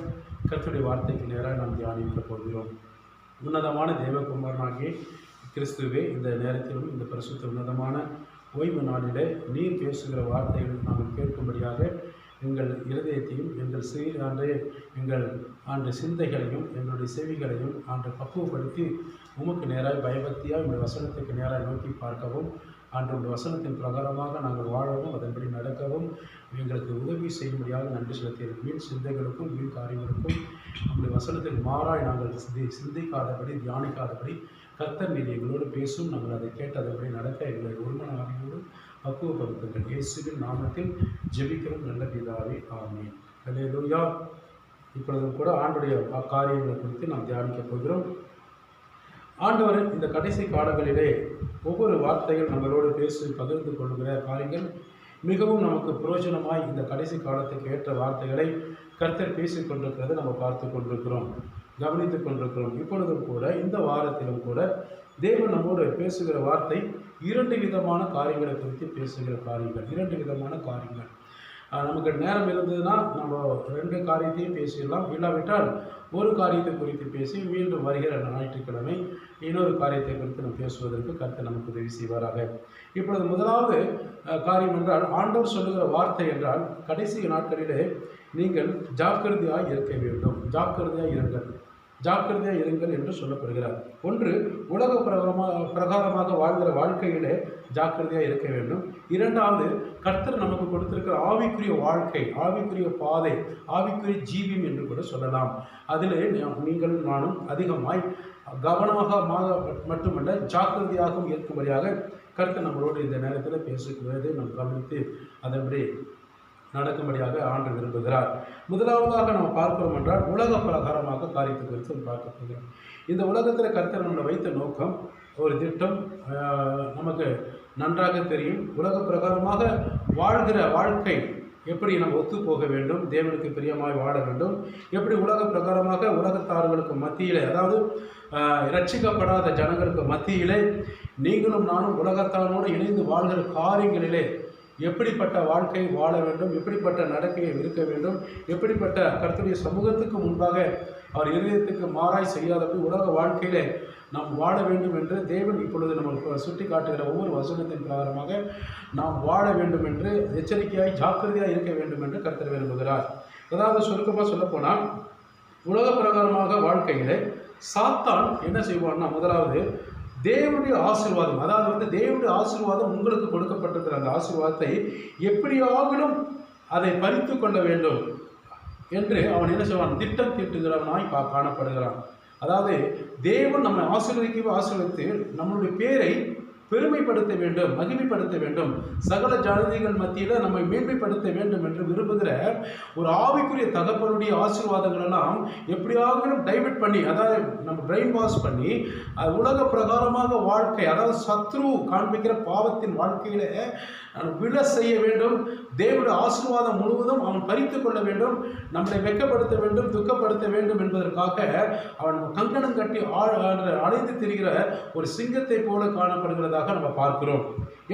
கர்த்தருடைய வார்த்தைக்கு நேராக நாம் தியானிக்க போகிறோம். உன்னதமான தேவகுமாரனாகிய கிறிஸ்துவே, இந்த நேரத்திலும் இந்த பரிசுத்த உன்னதமான ஓய்வு நாளிலே நீர் பேசுகிற வார்த்தைகள் நாங்கள் கேட்கும்படியாக எங்கள் இருதயத்தையும் எங்கள் சிந்தைகளையும் எங்களுடைய செவிகளையும் பக்குவப்படுத்தி உமக்கு நேராய் பயபக்தியாக உங்களுடைய வசனத்துக்கு நேராக நோக்கி பார்க்கவும், உங்களுடைய வசனத்தின் பிரகாரமாக நாங்கள் வாழவும் அதன்படி நடக்கவும் எங்களுக்கு உதவி செய்யும்படியாக நன்றி செலுத்தியிருக்கும். வீண் சிந்தைகளுக்கும் வீண் காரியங்களுக்கும் நம்முடைய வசனத்துக்கு மாறாய் நாங்கள் சிந்திக்காதபடி தியானிக்காதபடி கர்த்தர் நீர் எங்களோடு பேசும். நாங்கள் அதை கேட்டதபடி நடக்க எங்களை ஒருமன ஆவியோடு பக்குவப்படுத்துங்கள். இயேசுவின் நாமத்தில் ஜெபிக்கிறோம் நல்ல பிதாவே, ஆமென். அல்லேலூயா. இப்பொழுதும் கூட ஆண்டுடைய காரியங்களை குறித்து நாம் தியானிக்க போகிறோம். ஆண்டவர் இந்த கடைசி காலங்களிலே ஒவ்வொரு வார்த்தைகள் நம்மளோடு பேசி பகிர்ந்து கொள்கிற காரியங்கள் மிகவும் நமக்கு பிரயோஜனமாய் இந்த கடைசி காலத்துக்கு ஏற்ற வார்த்தைகளை கர்த்தர் பேசி கொண்டிருக்கிறதை நம்ம பார்த்து கொண்டிருக்கிறோம், கவனித்து கொண்டிருக்கிறோம். இப்பொழுதும் கூட இந்த வாரத்திலும் கூட தேவன் நம்மோடு பேசுகிற வார்த்தை 2 விதமான காரியங்களை குறித்து பேசுகிற காரியங்கள். 2 விதமான காரியங்கள். நமக்கு நேரம் இருந்ததுன்னா நம்ம 2 காரியத்தையும் பேசிடலாம். இல்லாவிட்டால் ஒரு காரியத்தை குறித்து பேசி மீண்டும் வருகிற ஞாயிற்றுக்கிழமை இன்னொரு காரியத்தை குறித்து நம்ம பேசுவதற்கு கர்த்தர் நமக்கு உதவி செய்வாராக. இப்பொழுது முதலாவது காரியம் என்றால், ஆண்டவர் சொல்லுகிற வார்த்தை என்றால், கடைசி நாட்களிலே நீங்கள் ஜாக்கிரதையாய் இருக்க வேண்டும். ஜாக்கிரதையாய் இருங்கள். ஜாக்கிரதையாக இருங்கள் என்று சொல்லப்படுகிறார். ஒன்று, உலக பிரகாரமாக வாழ்கிற வாழ்க்கையிலே ஜாக்கிரதையாக இருக்க வேண்டும். இரண்டாவது, கர்த்தர் நமக்கு கொடுத்திருக்கிற ஆவிக்குரிய வாழ்க்கை, ஆவிக்குரிய பாதை, ஆவிக்குரிய ஜீவியம் என்று கூட சொல்லலாம். அதிலே நீங்கள் நானும் அதிகமாய் கவனமாக மட்டுமல்ல ஜாக்கிரதையாகவும் இருக்கும்படியாக கர்த்தர் நம்மளோடு இந்த நேரத்தில் பேசுகிறதை நாம் கவனித்து அதன்படி நடக்கும்படியாக ஆண்டு விரும்புகிறார். முதலாவதாக நம்ம பார்க்கிறோம் என்றால் உலக பிரகாரமாக காரியத்தை குறித்து பார்க்க போகிறோம். இந்த உலகத்தில் கர்த்தர் நம்மளை வைத்த நோக்கம், ஒரு திட்டம் நமக்கு நன்றாக தெரியும். உலக பிரகாரமாக வாழ்கிற வாழ்க்கை எப்படி நம்ம ஒத்து போக வேண்டும், தேவனுக்கு பிரியமாய் வாழ வேண்டும், எப்படி உலக பிரகாரமாக உலகத்தார்களுக்கு மத்தியிலே, அதாவது இரட்சிக்கப்படாத ஜனங்களுக்கு மத்தியிலே நீங்களும் நானும் உலகத்தாரோடு இணைந்து வாழ்கிற காரியங்களிலே எப்படிப்பட்ட வாழ்க்கை வாழ வேண்டும், எப்படிப்பட்ட நடக்கையை இருக்க வேண்டும், எப்படிப்பட்ட கர்த்தருடைய சமூகத்துக்கு முன்பாக அவர் இதயத்துக்கு மாறாய் செய்யாதபடி உலக வாழ்க்கையிலே நாம் வாழ வேண்டும் என்று தேவன் இப்பொழுது நம்ம சுட்டி காட்டுகிற ஒவ்வொரு வசனத்தின் பிரகாரமாக நாம் வாழ வேண்டும் என்று எச்சரிக்கையாய் ஜாக்கிரதையாக இருக்க வேண்டும் என்று கர்த்தர் விரும்புகிறார். அதாவது சுருக்கமாக சொல்லப்போனால் உலக பிரகாரமாக வாழ்க்கையிலே சாத்தான் என்ன செய்வான்னா, முதலாவது தேவனுடைய ஆசீர்வாதம், அதாவது தேவனுடைய ஆசீர்வாதம் உங்களுக்கு கொடுக்கப்பட்டிருக்கிற அந்த ஆசீர்வாதத்தை எப்படியாகிலும் அதை பறித்து கொள்ள வேண்டும் என்று அவன் என்ன செய்வான், திட்டம் தீட்டுகிறவனாய் காணப்படுகிறான். அதாவது தேவன் நம்மை ஆசீர்வதித்து நம்மளுடைய பேரை பெருமைப்படுத்த வேண்டும், மகிமைப்படுத்த வேண்டும், சகல ஜாதிகள் மத்தியில் நம்மை மேன்மைப்படுத்த வேண்டும் என்று விரும்புகிற ஒரு ஆவிக்குரிய தகப்பனுடைய ஆசீர்வாதங்கள் எல்லாம் எப்படியாவது டைவர்ட் பண்ணி, அதாவது நம்ம பிரெயின் வாஷ் பண்ணி உலக பிரகாரமாக வாழ்க்கை, அதாவது சத்ரு காண்பிக்கிற பாவத்தின் வாழ்க்கையில விழ செய்ய வேண்டும். தேவனுடைய ஆசீர்வாதம் முழுவதும் அவன் பறித்து கொள்ள வேண்டும், நம்மளை வெட்கப்படுத்த வேண்டும், துக்கப்படுத்த வேண்டும் என்பதற்காக அவன் கங்கணம் கட்டி அலைந்து திரிகிற ஒரு சிங்கத்தை போல காணப்படுகிறதா நம்ம பார்க்கிறோம்.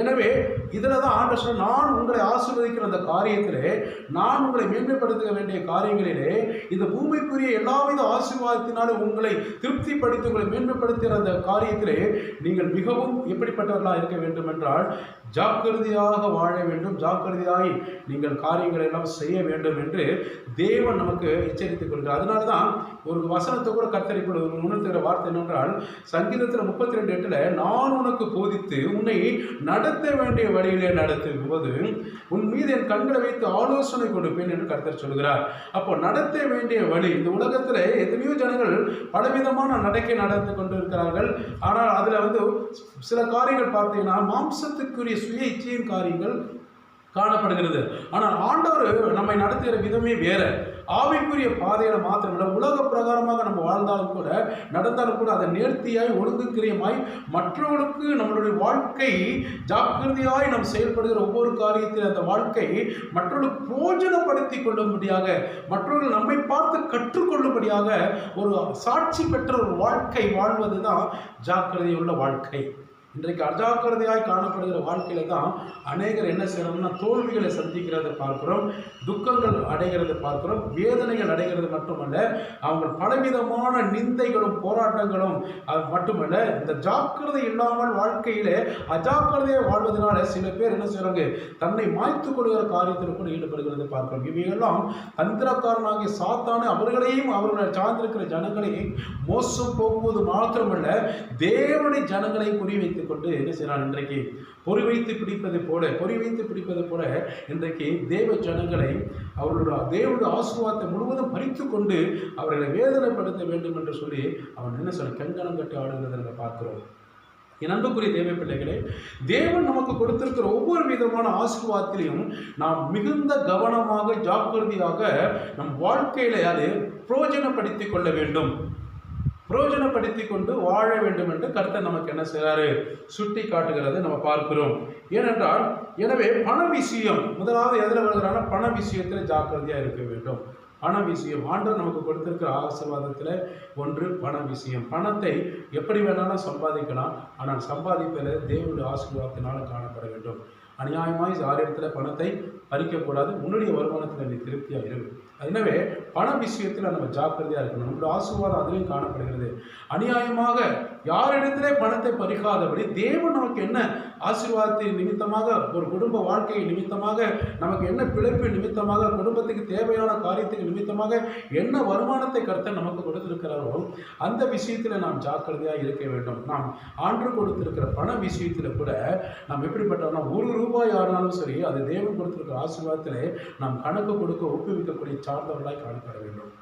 எனவே இதில் தான் ஆண்டவர் சொல்ல, நான் உங்களை ஆசீர்வதிக்கிற அந்த காரியத்திலே, நான் உங்களை மேன்மைப்படுத்த வேண்டிய காரியங்களிலே, இந்த பூமிக்குரிய எல்லாவித ஆசீர்வாதத்தினாலே உங்களை திருப்திப்படுத்தி உங்களை மேன்மைப்படுத்துகிற அந்த காரியத்திலே நீங்கள் மிகவும் எப்படிப்பட்டவர்களாக இருக்க வேண்டும் என்றால் ஜாக்கிரதையாக வாழ வேண்டும், ஜாக்கிரதையாய் நீங்கள் காரியங்களை எல்லாம் செய்ய வேண்டும் என்று தேவன் நமக்கு எச்சரித்துக் கொள்கிறார். அதனால தான் ஒரு வசனத்தை கூட கர்த்தர் இப்பொழுது உணர்த்துகிற வார்த்தை என்னென்றால், சங்கீதத்தில் 32:8 நான் உனக்கு போதித்து உன்னை நடத்த வேண்டிய வழியிலே நடத்தும் போது உன் மீது என் கண்களை வைத்து ஆலோசனை கொடுப்பேன் என்று கர்த்தர் சொல்கிறார். அப்போ நடத்த வேண்டிய வழி, இந்த உலகத்தில் எத்தனையோ ஜனங்கள் பலவிதமான நடக்கை நடந்து கொண்டு இருக்கிறார்கள். ஆனால் அதில் சில காரியங்கள் பார்த்தீங்கன்னா மாம்சத்துக்குரிய சுய இச்சையின் காரியங்கள் காணப்படுகிறது. ஆனால் ஆண்டவர் நம்மை நடத்துகிற விதமே வேற. ஆவிக்குரிய பாதையில மாத்திரமில்லை, உலக பிரகாரமாக நம்ம வாழ்ந்தாலும் கூட நடந்தாலும் கூட அதை நேர்த்தியாய் ஒழுங்குக்கிரியமாய் மற்றவர்களுக்கு நம்மளுடைய வாழ்க்கை ஜாக்கிரதையாய் நாம் செயல்படுகிற ஒவ்வொரு காரியத்தில் அந்த வாழ்க்கை மற்றவர்களுக்கு பிரயோஜனப்படுத்தி கொள்ளும்படியாக, மற்றவர்கள் நம்மை பார்த்து கற்றுக்கொள்ளும்படியாக ஒரு சாட்சி பெற்ற ஒரு வாழ்க்கை வாழ்வது தான் ஜாக்கிரதையுள்ள வாழ்க்கை. இன்றைக்கு அஜாக்கிரதையாய் காணப்படுகிற வாழ்க்கையில தான் அநேகர் என்ன செய்யணும்னா தோல்விகளை சந்திக்கிறதை பார்க்கிறோம், துக்கங்கள் அடைகிறதை பார்க்கிறோம், வேதனைகள் அடைகிறது மட்டுமல்ல, அவங்க பலவிதமான நிந்தைகளும் போராட்டங்களும் மட்டுமல்ல, இந்த ஜாக்கிரதை இல்லாமல் வாழ்க்கையிலே அஜாக்கிரதையாக வாழ்வதனால சில பேர் என்ன செய்யறாங்க, தன்னை மாய்த்து கொள்கிற காரியத்தில் கூட ஈடுபடுகிறதை பார்க்கிறோம். இவையெல்லாம் தந்திரக்காரனாகிய சாத்தானே அவர்களையும் அவர்களை சார்ந்திருக்கிற ஜனங்களையும் மோசம் போகுவது மாத்திரமல்ல, தேவனுடைய ஜனங்களை குறிவைத்து கொண்டு என்ன செய்யறான், இன்றைக்கு பொறி வைத்து பிடிப்பது போல இன்றைக்கு தேவ ஜனங்களை அவர்களுடைய தேவனுடைய ஆசீர்வாதத்தை முழுவதும் பறித்து கொண்டு அவர்களை வேதனைப்படுத்த வேண்டும் என்று சொல்லி அவன் என்ன சொல்ல கங்கணம் கட்டி ஆடுகிறதை நம்ம பார்க்கிறோம். என் அன்புக்குரிய தேவ பிள்ளைகளே, தேவன் நமக்கு கொடுத்திருக்கிற ஒவ்வொரு விதமான ஆசீர்வாதத்திலையும் நாம் மிகுந்த கவனமாக ஜாக்கிரதையாக நம் வாழ்க்கையில அதை பிரயோஜனப்படுத்திக் கொள்ள வேண்டும், பிரயோஜனப்படுத்தி கொண்டு வாழ வேண்டும் என்று கர்த்தர் நமக்கு என்ன செய்கிறாரு, சுட்டி காட்டுகிறதை நம்ம பார்க்கிறோம். ஏனென்றால் எனவே பண விஷயம் முதலாவது எதில் வருகிறான, பண விஷயத்தில் ஜாக்கிரதையாக இருக்க வேண்டும். பண விஷயம் ஆண்டவர் நமக்கு கொடுத்திருக்கிற ஆசீர்வாதத்தில் ஒன்று பண விஷயம். பணத்தை எப்படி வேணாலும் சம்பாதிக்கலாம், ஆனால் சம்பாதிப்பதில் தேவனுடைய ஆசீர்வாதத்தினால் காணப்பட வேண்டும். அநியாயமாய் யாரிடத்தில் பணத்தை பறிக்கக்கூடாது, உன்னுடைய வருமானத்தில் நீ திருப்தியாக இருக்கு. எனவே பண விஷயத்தில் நம்ம ஜாக்கிரதையாக இருக்கணும். நம்மளுடைய ஆசீர்வாதம் அதிலையும் காணப்படுகிறது. அநியாயமாக யாரிடத்திலே பணத்தை பறிக்காதபடி தேவன் நமக்கு என்ன ஆசீர்வாதத்தின் நிமித்தமாக, ஒரு குடும்ப வாழ்க்கை நிமித்தமாக, நமக்கு என்ன பிழைப்பு நிமித்தமாக, குடும்பத்துக்கு தேவையான காரியத்துக்கு நிமித்தமாக என்ன வருமானத்தை கர்த்தர் நமக்கு கொடுத்திருக்கிறாரோ அந்த விஷயத்தில் நாம் ஜாக்கிரதையாக இருக்க வேண்டும். நாம் ஆண்டு கொடுத்திருக்கிற பண விஷயத்தில் கூட நாம் எப்படிப்பட்டோம்னா, ₹1 ஆனாலும் சரி, அது தேவன் கொடுத்திருக்கிற ஆசீர்வாதத்திலே நாம் கணக்கு கொடுக்க ஒப்புவிக்கக்கூடிய சார்ந்தவர்களாய் காணப்பட வேண்டும்.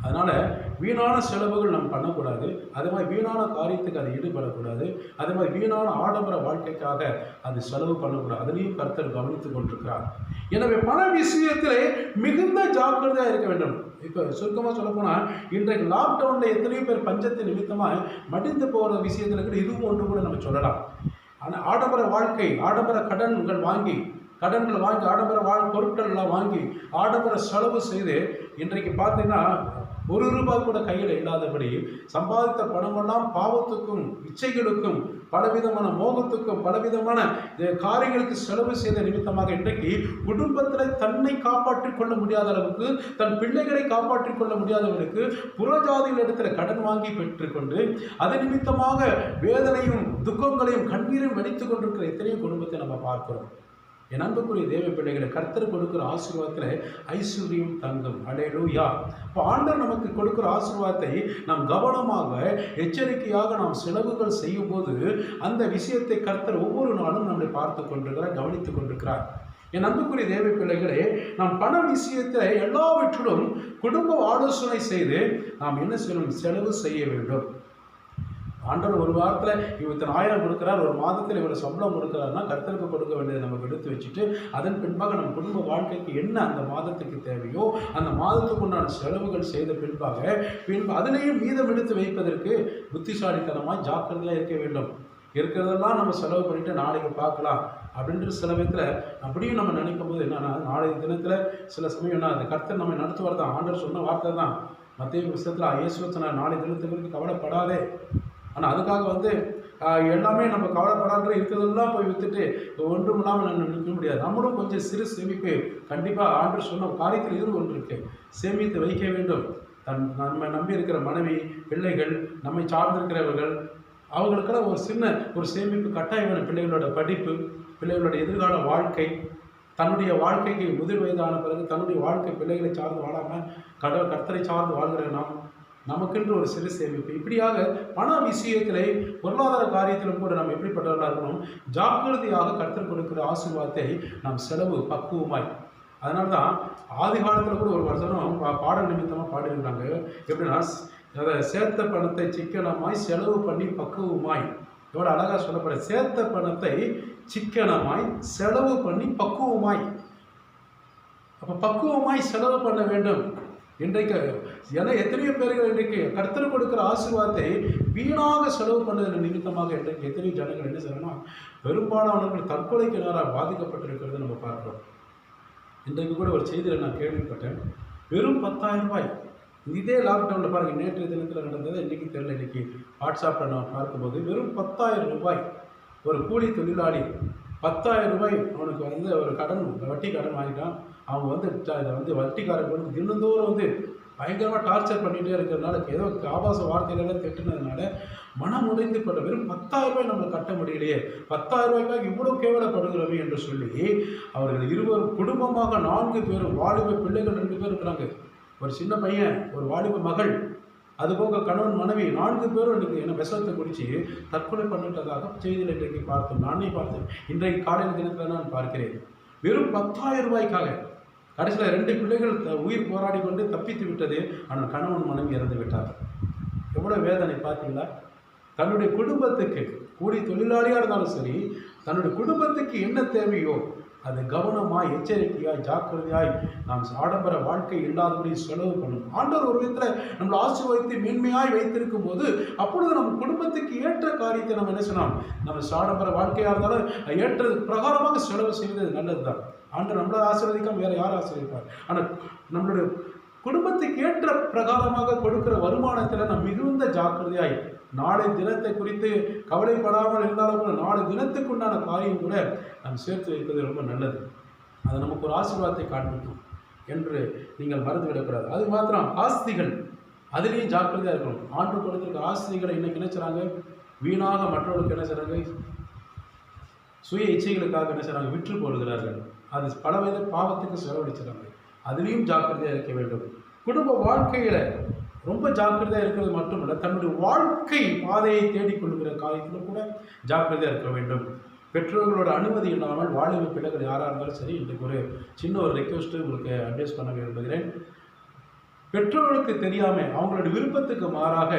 அதனால் வீணான செலவுகள் நம்ம பண்ணக்கூடாது. அதே மாதிரி வீணான காரியத்துக்கு அது ஈடுபடக்கூடாது. அதே மாதிரி வீணான ஆடம்பர வாழ்க்கைக்காக அது செலவு பண்ணக்கூடாது. அதுலேயும் கர்த்தர் கவனித்துக் கொண்டிருக்கிறார். எனவே பண விஷயத்திலே மிகுந்த ஜாக்கிரதையாக இருக்க வேண்டும். இப்போ சுருக்கமாக சொல்லப்போனால், இன்றைக்கு லாக்டவுனில் எத்தனையோ பேர் பஞ்சத்தின் நிமித்தமாக மடிந்து போகிற விஷயத்தில் கூட இதுவும் ஒன்று கூட நம்ம சொல்லலாம். ஆனால் ஆடம்பர வாழ்க்கை, ஆடம்பர கடன்கள் வாங்கி ஆடம்பர பொருட்கள் எல்லாம் வாங்கி ஆடம்பர செலவு செய்து இன்றைக்கு பார்த்தீங்கன்னா ₹1 கூட கையில் இல்லாதபடி சம்பாதித்த பணமெல்லாம் பாவத்துக்கும் இச்சைகளுக்கும் பலவிதமான மோகத்துக்கும் பலவிதமான காரியங்களுக்கு செலவு செய்த நிமித்தமாக இன்றைக்கு குடும்பத்தில் தன்னை காப்பாற்றிக் கொள்ள முடியாத அளவுக்கு, தன் பிள்ளைகளை காப்பாற்றிக் கொள்ள முடியாதவர்களுக்கு புறஜாதிகளிடத்தில் கடன் வாங்கி பெற்றுக்கொண்டு அது நிமித்தமாக வேதனையும் துக்கங்களையும் கண்ணீரையும் வடித்து கொண்டிருக்கிற எத்தனையோ குடும்பத்தை நம்ம பார்க்கிறோம். என் அன்புக்குரிய தேவ பிள்ளைகளை, கர்த்தர் கொடுக்கிற ஆசீர்வாதத்தில் ஐஸ்வர்யம் தங்கும். அல்லேலூயா. இப்போ ஆண்டவர் நமக்கு கொடுக்கிற ஆசீர்வாதத்தை நாம் கவனமாக எச்சரிக்கையாக நாம் செலவுகள் செய்யும் போது அந்த விஷயத்தை கர்த்தர் ஒவ்வொரு நாளும் நம்மை பார்த்து கொண்டிருக்கிறார், கவனித்துக் கொண்டிருக்கிறார். என் அன்புக்குரிய தேவ பிள்ளைகளே, நாம் பண விஷயத்தில் எல்லாவற்றிலும் குடும்ப ஆலோசனை செய்து நாம் என்ன செய்யணும்? செலவு செய்ய வேண்டும். ஆண்டவர் ஒரு வாரத்தில் இத்தனை 1000 கொடுக்குறார், ஒரு மாதத்தில் இவ்வளோ சம்பளம் கொடுக்குறாருன்னா கர்த்தருக்கு கொடுக்க வேண்டியதை நமக்கு எடுத்து வச்சுட்டு அதன் பின்பாக நம்ம குடும்ப வாழ்க்கைக்கு என்ன அந்த மாதத்துக்கு தேவையோ அந்த மாதத்துக்கு உண்டான செலவுகள் செய்த பின்பாக அதிலேயும் மீதம் எடுத்து வைப்பதற்கு புத்திசாலித்தனமாக ஜாக்கிரதையாக இருக்க வேண்டும். இருக்கிறதெல்லாம் நம்ம செலவு பண்ணிவிட்டு நாளைக்கு பார்க்கலாம் அப்படின்ற சில விதத்தில் அப்படியும் நம்ம நினைக்கும் போது என்னென்னா, நாளைய தினத்தில் சில சமயம் என்ன, அந்த கர்த்தர் நம்ம நடத்துவார் தான். ஆண்டவர் சொன்ன வார்த்தை தான். மத்திய விஷயத்தில் இயேசுவ நாளைய தினத்துக்கு கவலைப்படாதே. ஆனால் அதுக்காக எல்லாமே நம்ம கவலைப்படாத இருக்கிறதெல்லாம் போய் விற்றுட்டு ஒன்றும் இல்லாமல் நம்ம நிற்க முடியாது. நம்மளும் கொஞ்சம் சிறு சேமிப்பு கண்டிப்பாக ஆண்டவர் சொன்ன காரியத்தில் இது ஒன்று இருக்குது, சேமித்து வைக்க வேண்டும். நம்ம நம்பி இருக்கிற மனைவி, பிள்ளைகள், நம்மை சார்ந்திருக்கிறவர்கள், அவங்களுக்கெல்லாம் ஒரு சேமிப்பு கட்டாயம் வேணும். பிள்ளைகளோட படிப்பு, பிள்ளைகளோட எதிர்கால வாழ்க்கை, தன்னுடைய வாழ்க்கைக்கு முதிர் வயதான பிறகு தன்னுடைய வாழ்க்கை பிள்ளைகளை சார்ந்து வாழாமல் கர்த்தரை சார்ந்து வாழ்கிற நமக்கென்று ஒரு சிறு சேமிப்பு. இப்படியாக பண விஷயத்திலே, பொருளாதார காரியத்திலும் கூட நாம் எப்படிப்பட்டவர்களாக இருக்கணும்? ஜாக்கிரதையாக கர்த்தர் கொடுக்கிற ஆசீர்வாதத்தை நாம் செலவு பக்குவமாய். அதனால தான் ஆதி காலத்தில் கூட ஒரு வருஷம் பாடல் நிமித்தமாக பாடிருக்கிறாங்க. எப்படின்னா, அதை சேர்த்த பணத்தை சிக்கனமாய் செலவு பண்ணி பக்குவமாய். எவ்வளோ அழகாக சொல்லப்பட, சேர்த்த பணத்தை சிக்கனமாய் செலவு பண்ணி பக்குவமாய். அப்போ பக்குவமாய் செலவு பண்ண வேண்டும். இன்றைக்கு எத்தனையோ பேர்கள் இன்றைக்கு கர்த்தர் கொடுக்கிற ஆசீர்வாதத்தை வீணாக செலவு பண்ணதன் நிமித்தமாக இன்றைக்கு எத்தனையோ ஜனங்கள் என்ன செய்யணும்னா, பெரும்பாலானவர்கள் தற்கொலைக்கு நேராக பாதிக்கப்பட்டிருக்கிறத நம்ம பார்க்குறோம். இன்றைக்கு கூட ஒரு செய்தியில் நான் கேள்விப்பட்டேன். வெறும் ₹10,000. இதே லாக்டவுனில் பாருங்கள், நேற்றைய தினத்தில் நடந்தது, இன்றைக்கி தெரியல. இன்றைக்கி வாட்ஸ்அப்பில் நான் பார்க்கும்போது வெறும் ₹10,000 ஒரு கூலி தொழிலாளி ₹10,000 அவனுக்கு ஒரு வட்டி கடன் வாங்கிட்டான். அவங்க வட்டிக்காரர்கள் தினந்தோறும் பயங்கரமாக டார்ச்சர் பண்ணிகிட்டே இருக்கிறதுனால, ஏதோ ஆபாச வார்த்தையில திட்டுனதுனால மனம் உடைந்து கொண்ட வெறும் ₹10,000 நம்ம கட்ட முடியலையே, ₹10,000 இவ்வளோ கேவலப்படுகிறோமே என்று சொல்லி அவர்கள் இருவரும் குடும்பமாக 4 பேரும், வாலிப பிள்ளைகள் 2 பேர் இருக்கிறாங்க. ஒரு சின்ன பையன், ஒரு வாலிப மகள், அதுபோக கணவன் மனைவி 4 பேரும் இன்றைக்கு விஷத்தை குடித்து தற்கொலை பண்ணிட்டதாக செய்தியில் இன்றைக்கு பார்த்தோம். நானே பார்த்தேன். இன்றைக்கு காலையில் தினத்தில் நான் பார்க்கிறேன். வெறும் ₹10,000 கடைசியில் 2 பிள்ளைகள் உயிர் போராடி கொண்டு தப்பித்து விட்டது. ஆனால் கணவன் மனைவி இறந்து விட்டார். எவ்வளோ வேதனை பார்த்தீங்களா? தன்னுடைய குடும்பத்துக்கு, கூலி தொழிலாளியாக இருந்தாலும் சரி, தன்னுடைய குடும்பத்துக்கு என்ன தேவையோ அது கவனமாய், எச்சரிக்கையாய், ஜாக்கிரதையாய் நாம் ஆடம்பர வாழ்க்கை இல்லாதபடி செலவு பண்ணணும். ஆண்டவர் ஒரு விதத்தில் நம்மளை ஆசீர்வதித்து மேன்மையாய் வைத்திருக்கும் போது அப்பொழுது நம்ம குடும்பத்துக்கு ஏற்ற காரியத்தை நம்ம என்ன செய்யணும்? நம்ம ஆடம்பர வாழ்க்கையாக இருந்தாலும் ஏற்றது பிரகாரமாக செலவு செய்வது நல்லது தான். ஆண்டவர் நம்மளை ஆசீர்வதிக்காம வேறு யாரும் ஆசீர்வதிப்பார். ஆனால் நம்மளுடைய குடும்பத்துக்கு ஏற்ற பிரகாரமாக கொடுக்கிற வருமானத்தில் நம்ம மிகுந்த ஜாக்கிரதையாய், நாளை தினத்தை குறித்து கவலைப்படாமல் இருந்தாலும் கூட நாளை தினத்துக்கு உண்டான காரியம் கூட நாம் சேர்த்து வைப்பது ரொம்ப நல்லது. அது நமக்கு ஒரு ஆசீர்வாதத்தை காண்பிக்கும் என்று நீங்கள் மறந்துவிடக்கூடாது. அது மாத்திரம் ஆஸ்திகள், அதுலேயும் ஜாக்கிரதையாக இருக்கணும். ஆண்டு கொடுத்துருக்க ஆஸ்திகளை இன்னைக்கு என்ன செய்கிறாங்க? வீணாக மற்றவர்களுக்கு என்ன செய்கிறாங்க? சுய இச்சைகளுக்காக என்ன செய்கிறாங்க, விற்று போடுகிறார்கள். அது பல வித பாவத்துக்கு செலவழிச்சிடறாங்க. அதுலேயும் ஜாக்கிரதையாக இருக்க வேண்டும். குடும்ப வாழ்க்கையில் ரொம்ப ஜாக்கிரதையாக இருக்கிறது மட்டுமல்ல, தன்னுடைய வாழ்க்கை பாதையை தேடிக்கொள்கிற காரியத்தில் கூட ஜாக்கிரதையாக இருக்க வேண்டும். பெற்றோர்களோட அனுமதி இல்லாமல் வாலிப பிள்ளைகள் யாராக இருந்தாலும் சரி, இன்றைக்கு ஒரு சின்ன ஒரு ரெக்வஸ்ட்டு உங்களுக்கு அட்வைஸ் பண்ண விரும்புகிறேன். பெற்றோர்களுக்கு தெரியாமல் அவங்களுடைய விருப்பத்துக்கு மாறாக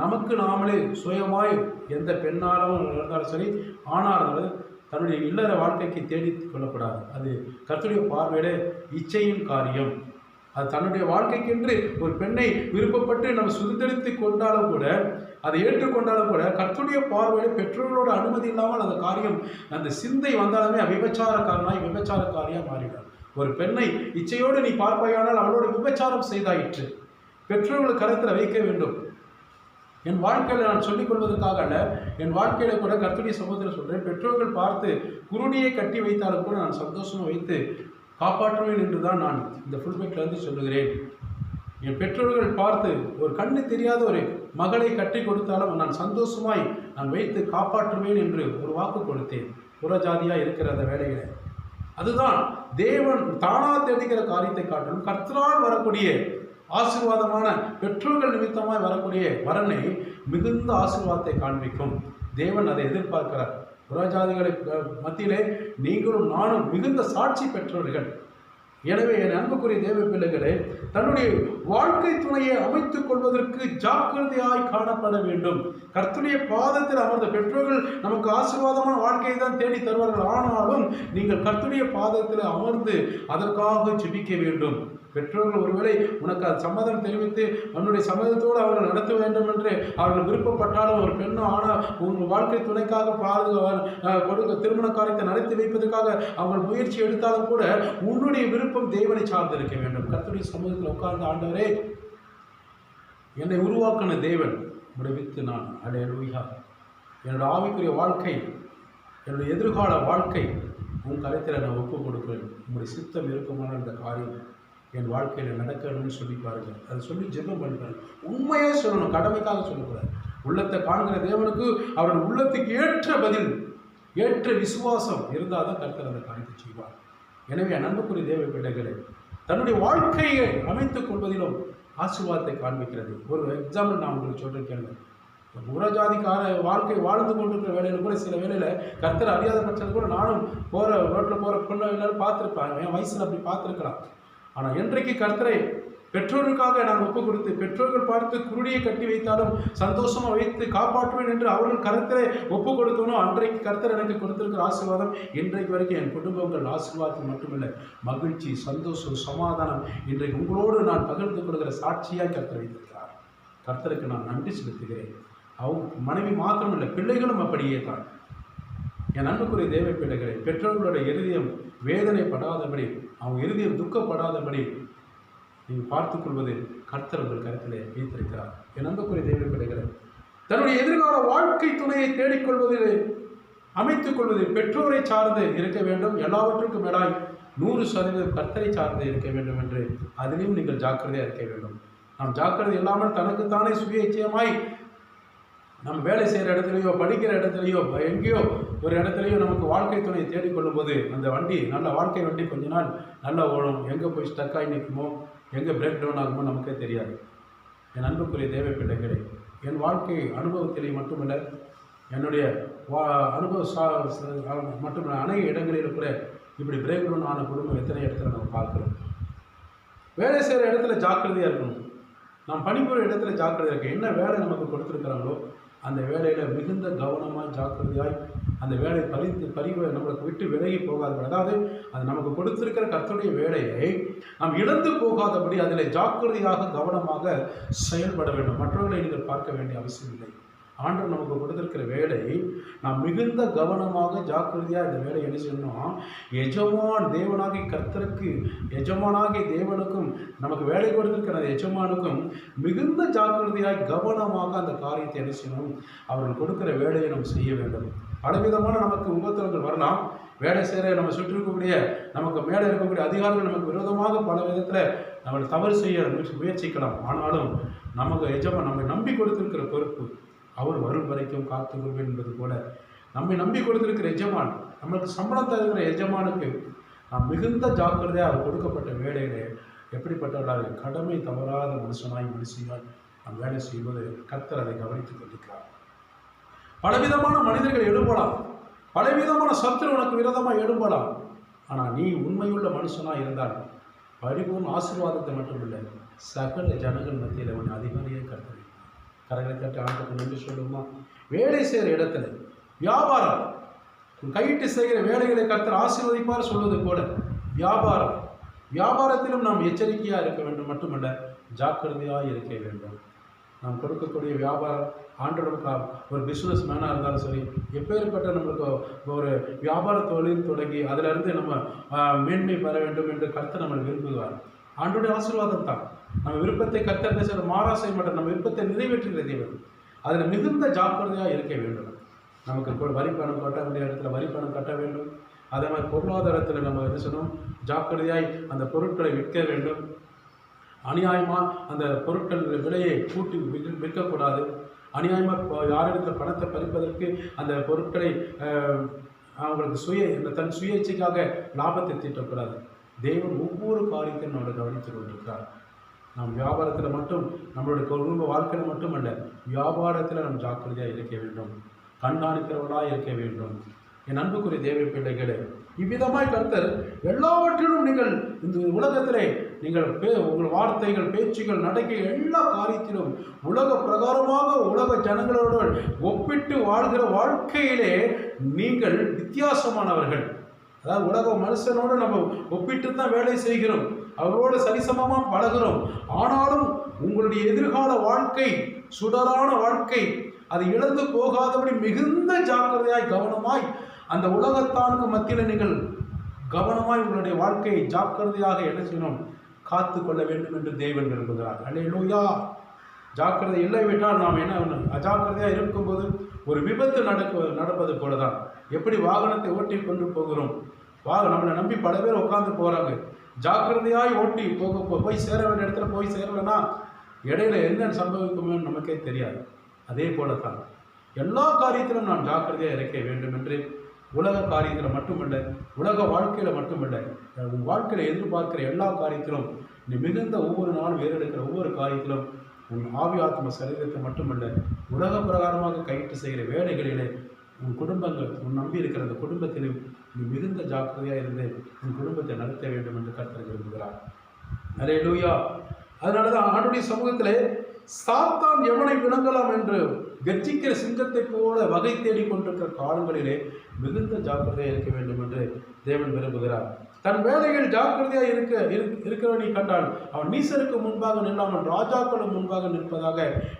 நமக்கு நாமளே சுயமாய் எந்த பெண்ணாலும் இருந்தாலும் சரி, ஆணாக இருந்தாலும் தன்னுடைய இல்லற வாழ்க்கைக்கு தேடி கொள்ளக்கூடாது. அது கர்த்தருடைய பார்வையிட இச்சையின் காரியம். அது தன்னுடைய வாழ்க்கைக்கென்று ஒரு பெண்ணை விருப்பப்பட்டு நம்ம சுதந்திரித்து கொண்டாலும் கூட, அதை ஏற்றுக்கொண்டாலும் கூட, கர்த்தருடைய பார்வையில பெற்றோர்களோட அனுமதி இல்லாமல் அந்த காரியம், அந்த சிந்தை வந்தாலுமே விபச்சாரக்காரியாக மாறிடும். ஒரு பெண்ணை இச்சையோடு நீ பார்ப்பாயானால் அவளோட விபச்சாரம் செய்தாயிற்று. பெற்றோர்கள் கருத்தில் வைக்க வேண்டும். என் வாழ்க்கையில் நான் சொல்லிக் கொள்வதற்காக அல்ல, என் வாழ்க்கையில கூட கர்த்தருடைய சமூகத்தில் சொல்கிறேன், பெற்றோர்கள் பார்த்து குருடியை கட்டி வைத்தாலும் கூட நான் சந்தோஷமாக வைத்து காப்பாற்றுவேன் என்று தான் நான் இந்த ஃபுல்பேக்கிலிருந்து சொல்லுகிறேன். என் பெற்றோர்கள் பார்த்து ஒரு கண்ணு தெரியாத ஒரு மகளை கட்டி கொடுத்தாலும் நான் சந்தோஷமாய் நான் வைத்து காப்பாற்றுவேன் என்று ஒரு வாக்கு கொடுத்தேன். புறஜாதியாக இருக்கிற அந்த வேலையில் அதுதான் தேவன் தானா தேடுகிற காரியத்தை காட்டணும். கர்த்தரால் வரக்கூடிய ஆசீர்வாதமான பெற்றோர்கள் நிமித்தமாய் வரக்கூடிய வரனை மிகுந்த ஆசீர்வாதத்தை காண்பிக்கும். தேவன் அதை எதிர்பார்க்கிறார். புறஜாதிகளை மத்தியிலே நீங்களும் நானும் மிகுந்த சாட்சி பெற்றவர்கள். எனவே என் அன்புக்குரிய தேவ பிள்ளைகளே, தன்னுடைய வாழ்க்கை துணையை அமைத்துக் கொள்வதற்கு ஜாக்கிரதையாய் காணப்பட வேண்டும். கர்த்தருடைய பாதத்தில் அமர்ந்த பெற்றோர்கள் நமக்கு ஆசீர்வாதமான வாழ்க்கையை தான் தேடி தருவார்கள். ஆனாலும் நீங்கள் கர்த்தருடைய பாதத்தில் அமர்ந்து அதற்காக ஜெபிக்க வேண்டும். பெற்றோர்கள் ஒருவேளை உனக்கு அது சம்மதம் தெரிவித்து உன்னுடைய சம்மதத்தோடு அவர்கள் நடத்த வேண்டும் என்று அவர்கள் விருப்பப்பட்டாலும், ஒரு பெண்ணோ ஆனால் உங்கள் வாழ்க்கை துணைக்காக கொடுக்க திருமண காரியத்தை நடத்தி வைப்பதற்காக அவர்கள் முயற்சி எடுத்தாலும் கூட உன்னுடைய விருப்பம் தேவனை சார்ந்து இருக்க வேண்டும். கர்த்தருடைய சமூகத்தில் உட்கார்ந்து, ஆண்டவரே என்னை உருவாக்கின தேவன் விடுவித்து நான் அல்லேலூயா, என்னோட ஆவிக்குரிய வாழ்க்கை, என்னுடைய எதிர்கால வாழ்க்கை உன் கருத்தில் நான் ஒப்புக் கொடுக்கிறேன். உங்களுடைய சித்தம் இருக்குமான இந்த காரியம் என் வாழ்க்கையில் நடக்கணும்னு சொல்லி பாருங்கள். அதை சொல்லி ஜெபம் பண்ணுறாங்க. உண்மையாக சொல்லணும், கடமைக்காக சொல்லக்கூடாது. உள்ளத்தை காண்கிற தேவனுக்கு அவருடைய உள்ளத்துக்கு ஏற்ற பதில், ஏற்ற விசுவாசம் இருந்தால் தான் கர்த்தர் அந்த காரியத்தை செய்வார். எனவே அன்புக்குரிய தேவ பிள்ளைகளை தன்னுடைய வாழ்க்கையை அமைத்துக் கொள்வதிலும் ஆசீர்வாதத்தை காண்பிக்கிறது. ஒரு எக்ஸாம்பிள் நான் உங்களுக்கு சொல்கிறேன் கேளுங்க. புறஜாதிக்கார வாழ்க்கை வாழ்ந்து கொண்டிருக்கிற வேலையில் கூட சில வேலையில் கர்த்தர் அறியாத பட்சத்தில் கூட நானும் ரோட்டில் போகிற பொண்ணு எல்லாரும் பார்த்துருப்பேன். என் வயசில் அப்படி பார்த்துருக்கலாம். ஆனால் என்றைக்கு கர்த்தரை பெற்றோருக்காக நான் ஒப்பு கொடுத்து பெற்றோர்கள் பார்த்து குருடியை கட்டி வைத்தாலும் சந்தோஷமாக வைத்து காப்பாற்றுவேன் என்று அவர்கள் கருத்தரை ஒப்பு கொடுக்கணும், அன்றைக்கு கர்த்தர் எனக்கு கொடுத்திருக்கிற ஆசீர்வாதம் இன்றைக்கு வரைக்கும் என் குடும்பங்கள் ஆசீர்வாதம் மட்டுமில்லை, மகிழ்ச்சி, சந்தோஷம், சமாதானம் இன்றைக்கு உங்களோடு நான் பகிர்ந்து கொள்கிற சாட்சியாக கர்த்தர் வைத்திருக்கிறார். கர்த்தருக்கு நான் நன்றி செலுத்துகிறேன். அவங்க மனைவி மாத்திரமில்லை, பிள்ளைகளும் அப்படியே தான். என் அன்புக்குரிய தேவ பிள்ளைகளை பெற்றோர்களோட இருதயம் வேதனைப்படாதபடி, அவங்க இருதயம் துக்கப்படாதபடி நீங்கள் பார்த்துக்கொள்வது கர்த்தர் உங்கள் கருத்திலே வைத்திருக்கிறார். என் அன்புக்குரிய தேவ பிள்ளைகளை தன்னுடைய எதிர்கால வாழ்க்கை துணையை தேடிக்கொள்வதில் அமைத்துக் கொள்வதில் பெற்றோரை சார்ந்து இருக்க வேண்டும். எல்லாவற்றுக்கும் மேலாய் 100% கர்த்தரை சார்ந்து இருக்க வேண்டும் என்று அதிலும் நீங்கள் ஜாக்கிரதையாக இருக்க வேண்டும். நாம் ஜாக்கிரதை இல்லாமல் தனக்குத்தானே சுய இச்சையமாய் நம்ம வேலை செய்கிற இடத்துலையோ படிக்கிற இடத்துலையோ எங்கேயோ ஒரு இடத்துலையோ நமக்கு வாழ்க்கை துணையை தேடிக்கொள்ளும் போது அந்த வண்டி நல்ல வாழ்க்கை வண்டி கொஞ்ச நாள் நல்லா ஓடும், எங்கே போய் ஸ்டக்காகி நிற்குமோ, எங்கே பிரேக் டவுன் ஆகுமோ நமக்கே தெரியாது. என் அன்புக்குரிய தேவ பிள்ளைகளே, என் வாழ்க்கை அனுபவத்திலே மட்டுமல்ல, என்னுடைய மட்டுமல்ல அநேக இடங்களில் கூட இப்படி பிரேக் டவுன் ஆன குடும்பம் எத்தனை இடத்துல நம்ம பார்க்குறோம். வேலை செய்கிற இடத்துல ஜாக்கிரதையாக இருக்கணும். நாம் பணிபுரிகிற இடத்துல ஜாக்கிரதையாக இருக்க. என்ன வேலை நமக்கு கொடுத்துருக்கிறாங்களோ அந்த வேலையில் மிகுந்த கவனமாக ஜாக்கிரதையாய் அந்த வேலை நம்மளுக்கு விட்டு விலகி போகாதபடி, அதாவது அது நமக்கு கொடுத்திருக்கிற கர்த்தருடைய வேலையை நாம் இழந்து போகாதபடி அதில் ஜாக்கிரதையாக கவனமாக செயல்பட வேண்டும். மற்றவர்களை நீங்கள் பார்க்க வேண்டிய அவசியம் இல்லை. ஆண்டவர் நமக்கு கொடுத்திருக்கிற வேலை நாம் மிகுந்த கவனமாக ஜாக்கிரதையாக இந்த வேலை என்ன செய்யணும், எஜமான் தேவனாகி கர்த்தருக்கு எஜமானாகி தேவனுக்கும் நமக்கு வேலை கொடுத்திருக்கிற எஜமானுக்கும் மிகுந்த ஜாக்கிரதையாக கவனமாக அந்த காரியத்தை என்ன செய்யணும், அவர்கள் கொடுக்கிற வேலையை நாம் செய்ய வேண்டும். பலவிதமான நமக்கு உபத்திரங்கள் வரலாம். வேலை செய்கிற நம்ம சுற்றி இருக்கக்கூடிய நமக்கு மேலே இருக்கக்கூடிய அதிகாரிகள் நமக்கு விரோதமாக பல விதத்தில் நம்மளை தவறு செய்ய முயற்சிக்கலாம். ஆனாலும் நமக்கு எஜமான் நம்மை நம்பி கொடுத்திருக்கிற பொறுப்பு அவர் வரும் வரைக்கும் காத்துக்கொள்வேன் என்பது போல நம்மை நம்பி கொடுத்திருக்கிற எஜமான், நம்மளுக்கு சம்பளம் தருகிற எஜமானுக்கு நாம் மிகுந்த ஜாக்கிரதையாக அவர் கொடுக்கப்பட்ட வேலையிலே எப்படிப்பட்டவர்களாக கடமை தவறாத மனுஷியால் நாம் வேலை செய்வது கர்த்தர் அதை கவனித்துக் கொண்டிருக்கிறார். பலவிதமான மனிதர்கள் எழும்பலாம், பலவிதமான சத்துரு உனக்கு விரோதமாக எழும்பலாம். ஆனால் நீ உண்மையுள்ள மனுஷனாக இருந்தால் பரிபூர்ண ஆசீர்வாதத்தை மட்டுமில்லை, சகல ஜனங்கள் மத்தியில் உன்னை அதிகாரியே கர்த்தர் கரங்களை தட்டி ஆண்டுக்கு நன்றி சொல்லுமா. வேலை செய்கிற இடத்துல வியாபாரம், கையிட்டு செய்கிற வேலைகளை கர்த்தர் ஆசீர்வதிப்பார் சொல்வது போல வியாபாரத்திலும் நாம் எச்சரிக்கையாக இருக்க வேண்டும், மட்டுமல்ல ஜாக்கிரதையாக இருக்க வேண்டும். நாம் கொடுக்கக்கூடிய வியாபாரம் ஆண்டோட ஒரு பிஸ்னஸ் மேனாக இருந்தாலும் சரி, எப்பேற்பட்ட நம்மளுக்கு ஒரு வியாபார தொழில் தொடங்கி அதிலிருந்து நம்ம மேன்மை பெற வேண்டும் என்று கர்த்தர் நம்ம விரும்புவார். ஆண்டோடைய ஆசீர்வாதம் தான். நம்ம விருப்பத்தை கர்த்தர் பேசுகிற மாறா செய்ய மாட்டோம், நம்ம விருப்பத்தை நிறைவேற்றுகிற தேவன். அதில் மிகுந்த ஜாக்கிரதையாக இருக்க வேண்டும். நமக்கு வரி பணம் கட்ட வேண்டிய இடத்துல வரி பணம் கட்ட வேண்டும். அதே மாதிரி பொருளாதாரத்தில் நம்ம என்ன சொல்லணும், ஜாக்கிரதையாய் அந்த பொருட்களை விற்க வேண்டும். அநியாயமாக அந்த பொருட்கள் விலையை கூட்டி விற்கக்கூடாது. அநியாயமாக யாரிடத்தில் பணத்தை பறிப்பதற்கு அந்த பொருட்களை அவங்களுக்கு தன் சுய இச்சைக்காக லாபத்தை தீட்டக்கூடாது. தேவன் ஒவ்வொரு காரியத்தையும் நம்மளை கவனித்துக் கொண்டிருக்கிறார். நாம் வியாபாரத்தில் மட்டும், நம்மளுடைய குடும்ப வாழ்க்கையில் மட்டுமல்ல, வியாபாரத்தில் நாம் ஜாக்கிரதையாக இருக்க வேண்டும், கண்காணிக்கிறவர்களாக இருக்க வேண்டும். என் அன்புக்குரிய தேவ பிள்ளைகளே, இவ்விதமாய் கர்த்தர் எல்லாவற்றிலும் நீங்கள் இந்த உலகத்திலே நீங்கள் உங்கள் வார்த்தைகள், பேச்சுகள், நடக்கை எல்லா காரியத்திலும் உலக பிரகாரமாக உலக ஜனங்களோடு ஒப்பிட்டு வாழ்கிற வாழ்க்கையிலே நீங்கள் வித்தியாசமானவர்கள். அதாவது உலக மனுஷனோடு நம்ம ஒப்பிட்டு தான் வேலை செய்கிறோம், அவரோடு சரிசமமாக பழகிறோம். ஆனாலும் உங்களுடைய எதிர்கால வாழ்க்கை, சுடரான வாழ்க்கை, அது இழந்து போகாதபடி மிகுந்த ஜாக்கிரதையாய் கவனமாய் அந்த உலகத்தானுக்கு மத்தியில் நீங்கள் கவனமாய் உங்களுடைய வாழ்க்கையை ஜாக்கிரதையாக என்ன செய்யணும், காத்து கொள்ள வேண்டும் என்று தேவன் விரும்புகிறார். அல்லேலூயா. ஜாக்கிரதை இல்லை விட்டால் நாம் என்ன அஜாக்கிரதையாக இருக்கும்போது ஒரு விபத்து நடப்பது போல தான். எப்படி வாகனத்தை ஓட்டி கொண்டு போகிறோம், நம்மளை நம்பி பல பேர் உட்காந்து போகிறாங்க. ஜாக்கிரதையாய் ஓட்டி போய் சேர வேண்டிய இடத்துல போய் சேரலைன்னா இடையில என்ன சம்பவிக்குமோ நமக்கே தெரியாது. அதே போல தான் எல்லா காரியத்திலும் நாம் ஜாக்கிரதையாக இருக்க வேண்டும் என்று உலக காரியத்தில் மட்டுமல்ல, உலக வாழ்க்கையில் மட்டுமல்ல, உன் வாழ்க்கையில் எதிர்பார்க்கிற எல்லா காரியத்திலும் நீ மிகுந்த ஒவ்வொரு நாளும் ஏறெடுக்கிற ஒவ்வொரு காரியத்திலும் உன் ஆவி ஆத்ம சரீரத்தை மட்டுமல்ல, உலக பிரகாரமாக கையிட்டு செய்கிற வேலைகளிலே உன் குடும்பங்கள், உன் நம்பி இருக்கிற அந்த குடும்பத்திலும் நீ மிகுந்த ஜாக்கிரதையாக இருந்து உன் குடும்பத்தை நடத்த வேண்டும் என்று கர்த்தர் விரும்புகிறார். அல்லேலூயா. அதனால தான் ஆண்டுடைய சமூகத்திலே சாத்தான் எவனை விளங்கலாம் என்று கர்ஜிக்கிற சிங்கத்தை போல வகை தேடி கொண்டிருக்கிற காலங்களிலே மிகுந்த ஜாக்கிரதையாக இருக்க வேண்டும் என்று தேவன் விரும்புகிறார். தன் வேலையில் ஜாக்கிரதையாக இருக்கிறவனை கண்டால் அவன் நீசருக்கு முன்பாக நில்லாமல் ராஜாக்களும் முன்பாக நிற்பதாக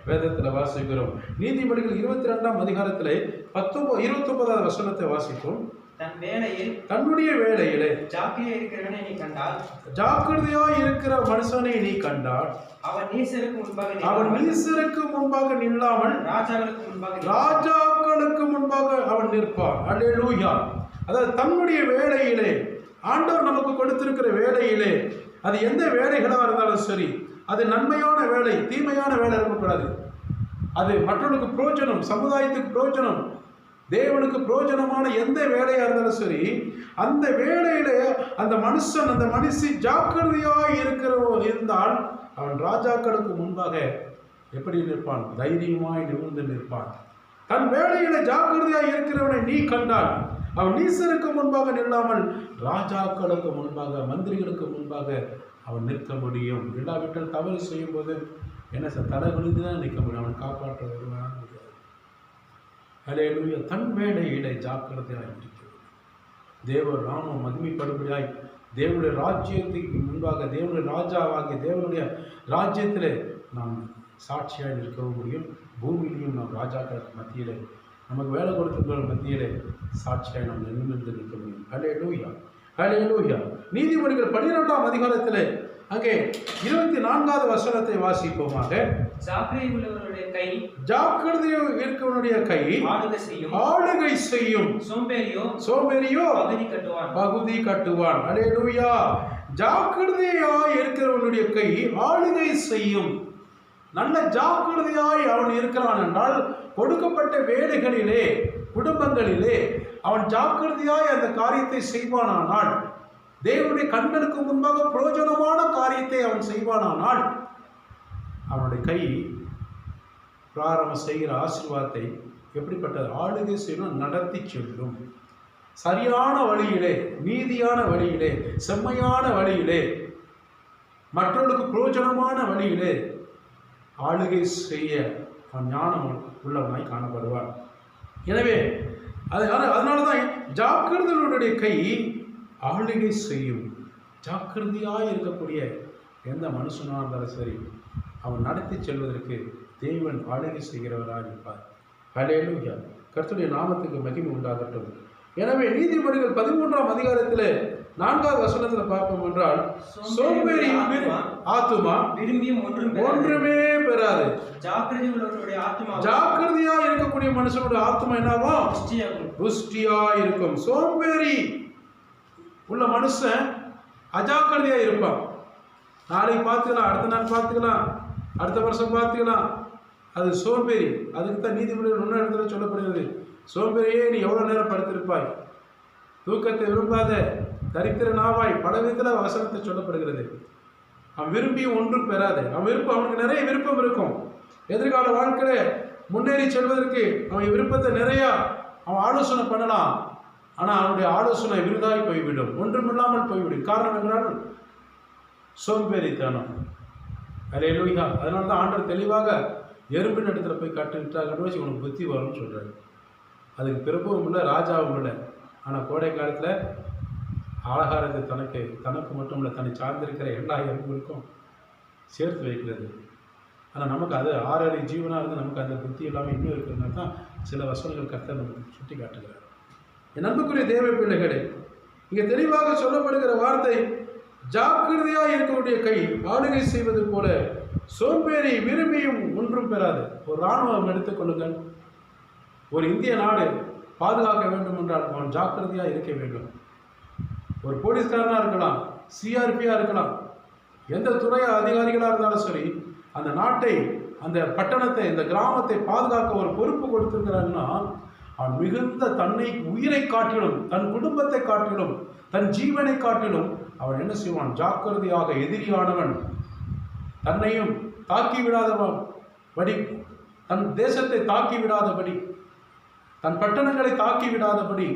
வேதத்தில் வாசிக்கிறோம். நீதிமொழிகள் 22ஆம் அதிகாரத்திலே 29வது வசனத்தை வாசிக்கும். தன்னுடைய வேலையிலே ஜாக்கிரதையாய் இருக்கிற மனுஷனை நீ கண்டால் அவன் நீசருக்கு முன்பாக நில்லாமல் ராஜாக்களுக்கு முன்பாக அவன் நிற்பான். அல்லேலூயா. அதாவது தன்னுடைய வேலையிலே, ஆண்டவர் நமக்கு கொடுத்திருக்கிற வேலையிலே, அது எந்த வேலைகளாக இருந்தாலும் சரி, அது நன்மையான வேலை, தீமையான வேலை இருக்கக்கூடாது. அது மற்றவர்களுக்கு பிரயோஜனம், சமுதாயத்துக்கு பிரயோஜனம், தேவனுக்கு பிரயோஜனமான எந்த வேலையாக இருந்தாலும் சரி, அந்த வேலையிலே அந்த மனுஷன், அந்த மனுஷி ஜாக்கிரதையாய் இருந்தால் அவன் ராஜாக்களுக்கு முன்பாக எப்படி நிற்பான்? தைரியமாய் நிமிர்ந்து நிற்பான். தன் வேலையில ஜாக்கிரதையாய் இருக்கிறவனை நீ கண்டால் அவன் நீசருக்கு முன்பாக நில்லாமல் ராஜாக்களுக்கு முன்பாக, மந்திரிகளுக்கு முன்பாக அவன் நிற்க முடியும். இல்லாவிட்டால் தவறு செய்யும் போது என்ன தலை குனிந்து தான் நிற்க முடியும், அவன் காப்பாற்ற வருவான் முடியாது. அல்லேலூயா. தன் வேலையிலே ஜாக்கிரதையாய் இருக்கிறது. தேவ நாமம் மகிமைப்படும்படியாய் தேவனுடைய ராஜ்யத்துக்கு முன்பாக, தேவனுடைய ராஜாவாகிய தேவனுடைய ராஜ்யத்திலே நாம் சாட்சியாக நிற்கவும் முடியும். பூமியிலையும் நாம் ராஜாக்களுக்கு மத்தியிலே, நமக்கு வேலை கொடுத்தவர்கள் மத்தியிலே சாட்சியாக நாம் நிமிர்ந்து நிற்க முடியும். அல்லேலூயா. அல்லேலூயா. நீதிமொழிகள் 12ஆம் அதிகாரத்திலே அங்கே 24வது வசனத்தை வாசிப்போமாக. ஜாக்கிரதையுள்ளவருடைய கை, ஜாக்கிரதையாக இருக்கிறவனுடைய கை ஆளுகை செய்யும், சோம்பேறியோ பகுதி கட்டுவான். அல்லேலூயா. ஜாக்கிரதையாய் இருக்கிறவனுடைய கை ஆளுகை செய்யும். நல்ல ஜாக்கிரதையாய் அவன் இருக்கிறான் என்றால், கொடுக்கப்பட்ட வேலைகளிலே, குடும்பங்களிலே அவன் ஜாக்கிரதையாய் அந்த காரியத்தை செய்வானானால், தேவனுடைய கண்களுக்கு முன்பாக பிரயோஜனமான காரியத்தை அவன் செய்வானானால், அவனுடைய கை பிராரம்பம் செய்கிற ஆசீர்வாதத்தை எப்படிப்பட்ட ஆளுகை செய்யணும், நடத்தி செல்லும். சரியான வழியிலே, நீதியான வழியிலே, செம்மையான வழியிலே, மற்றவர்களுக்கு பிரயோஜனமான வழியிலே ஆளுகை செய்ய அவன் ஞானம் உள்ளவனாய் காணப்படுவான். எனவே அதனால தான் ஜாக்கிரதையுடைய கை ஆளுகை செய்யும். ஜாக்கிரதையாக இருக்கக்கூடிய எந்த மனுஷனாக இருந்தாலும் சரி, அவன் நடத்தி செல்வதற்கு தேவன் ஆளுகை செய்கிறவராக இருப்பார். ஹல்லேலூயா. கர்த்தருடைய நாமத்துக்கு மகிமை உண்டாகட்டும். எனவே நீதிமொழிகள் 13ஆம் அதிகாரத்தில் 4வது வசனத்தில் பார்ப்போம் என்றால், சோம்பேறி ஆத்துமா விரும்பியும் ஒன்றுமே பெறாது. ஜாக்கிரதையா இருக்கக்கூடிய மனுஷனுடைய ஆத்மா என்னவோ புஷ்டியா இருக்கும். சோம்பேறி உள்ள மனுஷன் அஜாக்கிரதையா இருப்பான். நாளைக்கு பார்த்துக்கலாம், அடுத்த நாள் பார்த்துக்கலாம், அடுத்த வருஷம் பார்த்துக்கலாம். அது சோம்பேறி. அதுக்கு தான் நீதிமொழிகள் 1 இடத்துல சொல்லப்படுகிறது, சோம்பேறியே நீ எவ்வளோ நேரம் படுத்திருப்பாய், தூக்கத்தை விரும்பாத தரித்திர நாவாய், பல விதத்தில் வசனத்தை சொல்லப்படுகிறது. அவன் விரும்பியும் ஒன்றும் பெறாது. அவனுக்கு நிறைய விருப்பம் இருக்கும். எதிர்கால வாழ்க்கையில முன்னேறி செல்வதற்கு அவன் விருப்பத்தை நிறையா அவன் ஆலோசனை பண்ணலாம். ஆனால் அவனுடைய ஆலோசனை விருதாய் போய்விடும், ஒன்றுமில்லாமல் போய்விடும். காரணம் என்றால் சோம்பேறித்தனம். ஹல்லேலூயா. அதனால தான் ஆண்டவர் தெளிவாக எறும்பின் இடத்துல போய் கட்டுவிட்டாங்க வச்சு உனக்கு புத்தி வரும்னு சொல்கிறாரு. அதுக்கு பிறப்பும் இல்லை, ராஜாவும் இல்லை. ஆனால் கோடை காலத்தில் ஆகாரத்தை தனக்கு மட்டும் இல்லை, தன்னை சார்ந்திருக்கிற எல்லா எறும்புகளுக்கும் சேர்த்து வைக்கிறது. ஆனால் நமக்கு அது ஆறறி ஜீவனாக இருந்து நமக்கு அந்த புத்தி இல்லாமல் இன்னும் இருக்கிறதுனால தான் சில வசனங்கள் கர்த்தர் நமக்கு சுட்டி காட்டுகிறார். என் அன்புக்குரிய தேவ பிள்ளைகளே, இங்கே தெளிவாக சொல்லப்படுகிற வார்த்தை, ஜாக்கிரதையாக இருக்கக்கூடிய கை ஆளுகை செய்வது போல சோம்பேறி விரும்பியும் ஒன்றும் பெறாது. ஒரு இராணுவம் எடுத்துக்கொள்ளுங்கள். ஒரு இந்திய நாடு பாதுகாக்க வேண்டும் என்றால் அவன் ஜாக்கிரதையாக இருக்க வேண்டும். ஒரு போலீஸ்காரனாக இருக்கலாம், சிஆர்பியாக இருக்கலாம், எந்த துறை அதிகாரிகளாக இருந்தாலும் சரி, அந்த நாட்டை, அந்த பட்டணத்தை, இந்த கிராமத்தை பாதுகாக்க ஒரு பொறுப்பு கொடுத்திருக்கிறாங்கன்னா, அவன் மிகுந்த தன்னை உயிரை காட்டிலும், தன் குடும்பத்தை காட்டிலும், தன் ஜீவனை காட்டிலும் அவன் என்ன செய்வான், ஜாக்கிரதையாக எதிரியானவன் தன்னையும் தாக்கி விடாதபடி, தன் தேசத்தை தாக்கி விடாதபடி, தன் பட்டணங்களை தாக்கி விடாதபடி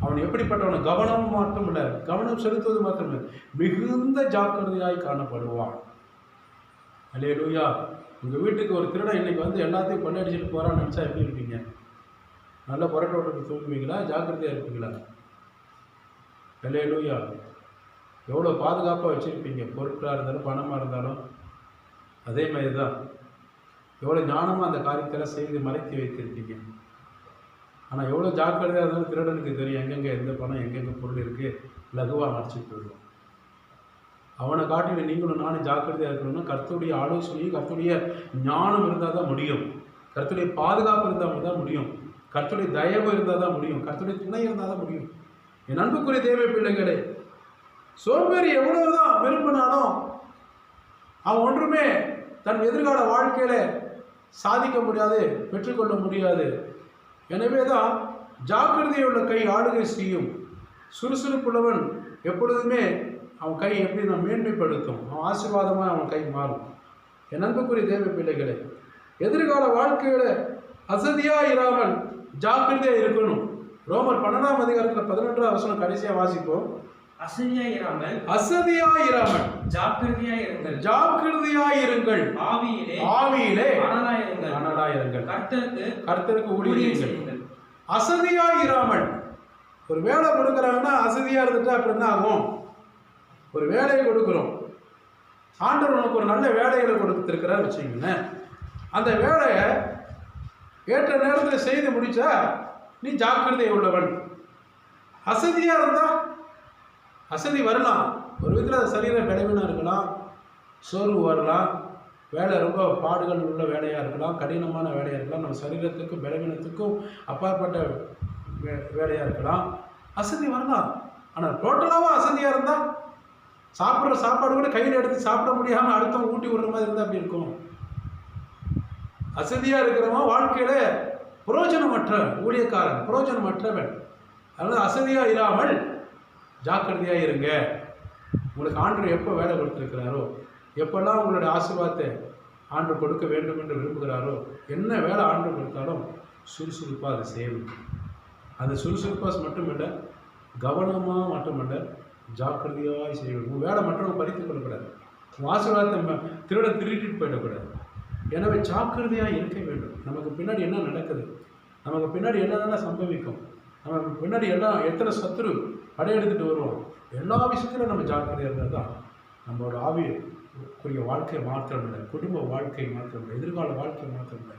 அவன் எப்படிப்பட்டவன், கவனம் மட்டுமில்லை, கவனம் செலுத்துவது மட்டுமில்லை, மிகுந்த ஜாக்கிரதையாய் காணப்படுவான். அல்லேலூயா. உங்கள் வீட்டுக்கு ஒரு திருடன் இன்னைக்கு வந்து எல்லாத்தையும் கொள்ளடிச்சிட்டு போகிறான்னு நினச்சா எப்படி இருப்பீங்க? நல்ல புரட்டோட்டத்துக்கு தூங்குவீங்களா, ஜாக்கிரதையாக இருப்பீங்களா? அல்லேலூயா. எவ்வளோ பாதுகாப்பாக வச்சுருப்பீங்க, பொருட்களாக இருந்தாலும் பணமாக இருந்தாலும். அதே மாதிரி தான் எவ்வளோ ஞானமாக அந்த காரியத்தெல்லாம் செய்து மறைத்து வைத்திருப்பீங்க. ஆனால் எவ்வளோ ஜாக்கிரதையாக இருந்தாலும் திருடனுக்கு தெரியும் எங்கெங்கே எந்த பணம், எங்கெங்கே பொருள் இருக்குது, லகுவாக மறைச்சிட்டு போயிடுவோம். அவனை காட்டில் நீங்களும் நானும் ஜாக்கிரதையாக இருக்கணும்னா கர்த்தருடைய ஆலோசனையும் கர்த்தருடைய ஞானம் இருந்தால் தான் முடியும். கர்த்தருடைய பாதுகாப்பு இருந்தால் தான் முடியும். கர்த்தருடைய தயவு இருந்தால் தான் முடியும். கர்த்தருடைய துணை இருந்தால் தான் முடியும். என் அன்புக்குரிய தேவ பிள்ளைகளே, சோம்பேறி எவ்வளவுதான் விரும்பினாலும் அவன் ஒன்றுமே தன் எதிர்கால வாழ்க்கையில் சாதிக்க முடியாது, பெற்றுக்கொள்ள முடியாது. எனவே தான் ஜாக்கிரதையுள்ள கை ஆளுகை செய்யும். சுறுசுறுப்புள்ளவன் எப்பொழுதுமே அவன் கை எப்படி நான் மேன்மைப்படுத்தும், அவன் ஆசீர்வாதமாக அவன் கை மாறும். என் அன்புக்குரிய தேவ பிள்ளைகளே, எதிர்கால வாழ்க்கையில் அசதியாக இராமல் ஜாக்கிரதையாக இருக்கணும். ரோமர் 12ஆம் அதிகாரத்தில் 11ஆம் வசனம் கடைசியாக வாசிப்போம். அசதியாயிராமல் ஜாக்கிரதையாயிருங்கள், ஆவியிலே அனலாயிருங்கள், கர்த்தருக்கு ஊழியங்கள். அசதியாயிராமல். ஒரு வேலை கொடுக்குறாங்கன்னா அசதியாக இருந்துட்டா அப்புறம் என்ன ஆகும்? ஒரு வேலையை கொடுக்குறோம், ஆண்டவர் உனக்கு ஒரு நல்ல வேலைகளை கொடுத்துருக்கிறார் வச்சுக்கோங்களேன். அந்த வேலையை ஏற்ற நேரத்தில் செய்து முடிச்சா நீ ஜாக்கிரதை உள்ளவன். அசதியாக இருந்தால் அசதி வரலாம், ஒரு விதத்தில் சரீர பலவீனம் இருக்கலாம், சோர்வு வரலாம், வேலை ரொம்ப பாடுகள் உள்ள வேலையாக இருக்கலாம், கடினமான வேலையாக இருக்கலாம், நம்ம சரீரத்துக்கும் பலவீனத்துக்கும் அப்பாற்பட்ட வேலையாக இருக்கலாம். அசதி வரலாம். ஆனால் டோட்டலாகவும் அசதியாக இருந்தால் சாப்பிட்ற சாப்பாடு கூட கையில் எடுத்து சாப்பிட முடியாமல் அடுத்தவங்க ஊட்டி விடுற மாதிரி இருந்தால் அப்படி இருக்கும். அசதியாக இருக்கிறவன் வாழ்க்கையில புரோஜனமற்றவன், ஊழியக்காரன் புரோஜனமற்றவன். அதனால அசதியாக இராமல் ஜாக்கிரதையாக இருங்க. உங்களுக்கு ஆண்டவர் எப்போ வேலை கொடுத்துருக்கிறாரோ, எப்பெல்லாம் உங்களுடைய ஆசீர்வாதத்தை ஆண்டவர் கொடுக்க வேண்டும் என்று விரும்புகிறாரோ, என்ன வேலை ஆண்டவர் கொடுத்தாலும் சுறுசுறுப்பாக அதை செய்யணும். அது சுறுசுறுப்பாக மட்டுமில்லை, கவனமாக மட்டுமல்ல, ஜாக்கிரதையாக செய்யணும். உங்கள் வேலை மற்றவங்க பறித்து கொள்ளக்கூடாது. உங்கள் ஆசீர்வாதத்தை திருடிட்டு போயிடக்கூடாது. எனவே ஜாக்கிரதையாக இருக்க வேண்டும். நமக்கு பின்னாடி என்ன நடக்குது, நமக்கு பின்னாடி என்னென்ன சம்பவிக்கும், நமக்கு பின்னாடி எல்லாம் எத்தனை சத்துரு படையெடுத்துட்டு வருவோம், எல்லா விஷயத்திலும் நம்ம ஜாக்கிரதையாக இருந்தால் தான் நம்மளோட ஆவிக்குரிய வாழ்க்கை மாத்திரமில்லை, குடும்ப வாழ்க்கை மாத்திரமில்லை, எதிர்கால வாழ்க்கை மாத்திரமில்லை,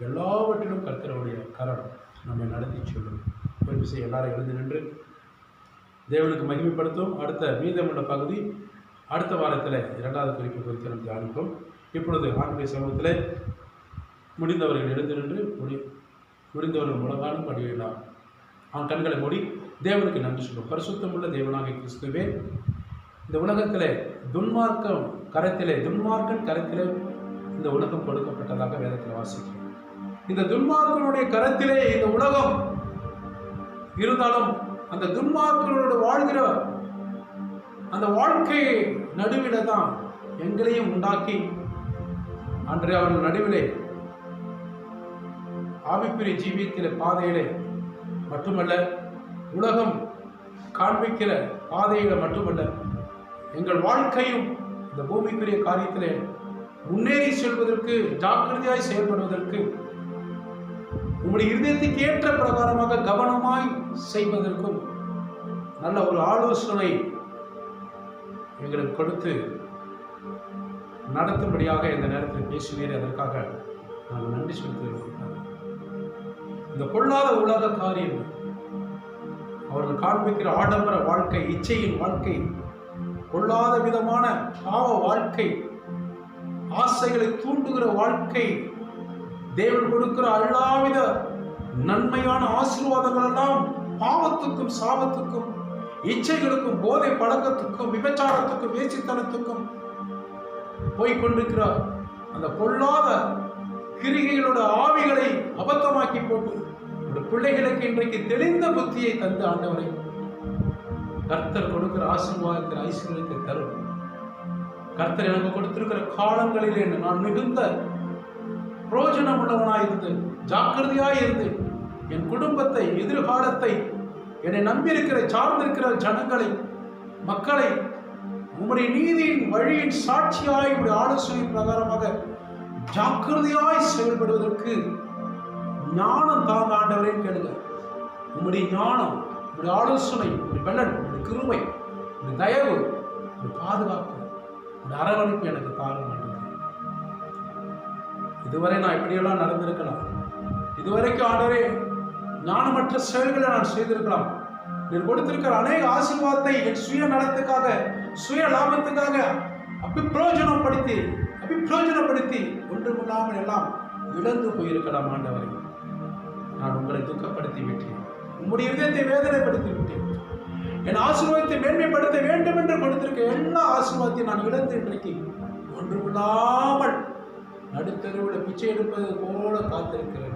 எல்லாவற்றிலும் கர்த்தருடைய கரம் நம்மை நடத்தி சொல்லும். ஒரு விஷயம் எல்லாரும் எழுந்து நின்று தேவனுக்கு மகிமைப்படுத்தும். அடுத்த மீதமுள்ள பகுதி அடுத்த வாரத்தில் 2வது குறிப்பு குறித்து நம்ம தியானிப்போம். இப்பொழுது ஆண்டுடைய சமூகத்தில் முடிந்தவர்கள் எழுந்து நின்று முடிந்தவர்கள் முழங்காலும் படியலாம். அவன் கண்களை மூடி தேவனுக்கு நன்றி சொல்லும். பரிசுத்தமுள்ள தேவனாகிய கிறிஸ்துவே, இந்த உலகத்தில் துன்மார்க்கன் கரத்திலே இந்த உலகம் கொடுக்கப்பட்டதாக வேதத்தில் வாசிக்கிறோம். இந்த துன்மார்க்கனுடைய கரத்திலே இந்த உலகம் இருந்தாலும் அந்த துன்மார்க்கனோடு வாழ்கிற அந்த வாழ்க்கை நடுவில தான் எங்களையும் உண்டாக்கி அன்றைய அவர்கள் நடுவிலே ஆவிக்குரிய ஜீவியத்திலே பாதையிலே மட்டுமல்ல, உலகம் காண்பிக்கிற பாதையில மட்டுமல்ல, எங்கள் வாழ்க்கையும் இந்த பூமிக்குரிய காரியத்திலே முன்னேறி செல்வதற்கு, ஜாக்கிரதையாய் செயல்படுவதற்கு, உங்களுடைய இருதயத்துக்கு ஏற்ற பிரகாரமாக கவனமாய் செய்வதற்கும் நல்ல ஒரு ஆலோசனை எங்களுக்கு கொடுத்து நடத்தும்படியாக இந்த நேரத்தில் பேசுவீர். அதற்காக நாங்கள் நன்றி செலுத்துகிறோம். இந்த பொல்லாத உலக காரியம், அவர்கள் காண்பிக்கிற ஆடம்பர வாழ்க்கை, இச்சையின் வாழ்க்கை, பொல்லாத விதமான பாவ வாழ்க்கை, ஆசைகளை தூண்டுகிற வாழ்க்கை, தேவன் கொடுக்கிற எல்லாவித நன்மையான ஆசீர்வாதங்கள் எல்லாம் பாவத்துக்கும் சாபத்துக்கும் இச்சைகளுக்கும் போதை பழக்கத்துக்கும் விபச்சாரத்துக்கும் வேசித்தனத்துக்கும் போய்கொண்டிருக்கிற அந்த பொல்லாத கிரிகைகளோட ஆவிகளை அபத்தமாக்கி போட்டு பிள்ளைகளுக்கு இன்றைக்கு தெளிந்த புத்தியை தந்து ஆண்டவரை கர்த்தர் கொடுக்கிற ஆசீர்வாதத்தின் ஐஸ்வர்யத்தை தரும். கர்த்தர் எனக்கு கொடுத்திருக்கிற காலங்களிலே நான் மிகுந்த பிரயோஜனம் உள்ளவனாயிருந்து ஜாக்கிரதையாயிருந்து என் குடும்பத்தை, எதிர்காலத்தை, என்னை நம்பியிருக்கிற சார்ந்திருக்கிற ஜனங்களை, மக்களை உம்முடைய நீதியின் வழியின் சாட்சியாய் உடைய ஆலோசனை பிரகாரமாக ஜாக்கிரதையாய் செயல்படுவதற்கு ஞானம் தாங்க ஆண்டவரே கேளுங்க. உம்முடைய ஞானம், உங்களுடைய ஆலோசனை, உங்களுடைய பலன், உங்களுடைய கிருபை, உங்களுடைய தயவு, உங்களுடைய பாதுகாப்பு, உங்களுடைய அரவணைப்பு எனக்கு தாரும் ஆண்டவரே. இதுவரை நான் இப்படியெல்லாம் நடந்திருக்கலாம். இதுவரைக்கும் ஆண்டவரே ஞானமற்ற செயல்களை நான் செய்திருக்கலாம். நீர் கொடுத்திருக்கிற அநேக ஆசீர்வாதத்தை என் சுய நலத்துக்காக, சுய லாபத்துக்காக அபிப்பிரயோஜனப்படுத்தி ஒன்றுமில்லாமல் எல்லாம் இழந்து போயிருக்கலாம். ஆண்டவரை, நான் உங்களை துக்கப்படுத்தி விட்டேன், உங்களுடைய இதயத்தை வேதனைப்படுத்தி விட்டேன். என் ஆசீர்வாதத்தை மேன்மைப்படுத்த வேண்டும் என்று கொடுத்திருக்க எல்லா ஆசீர்வாதத்தையும் நான் இழந்து இன்றைக்கு ஒன்றுமில்லாமல் நடுத்தருவில் பிச்சை எடுப்பது போல காத்திருக்கிறேன்.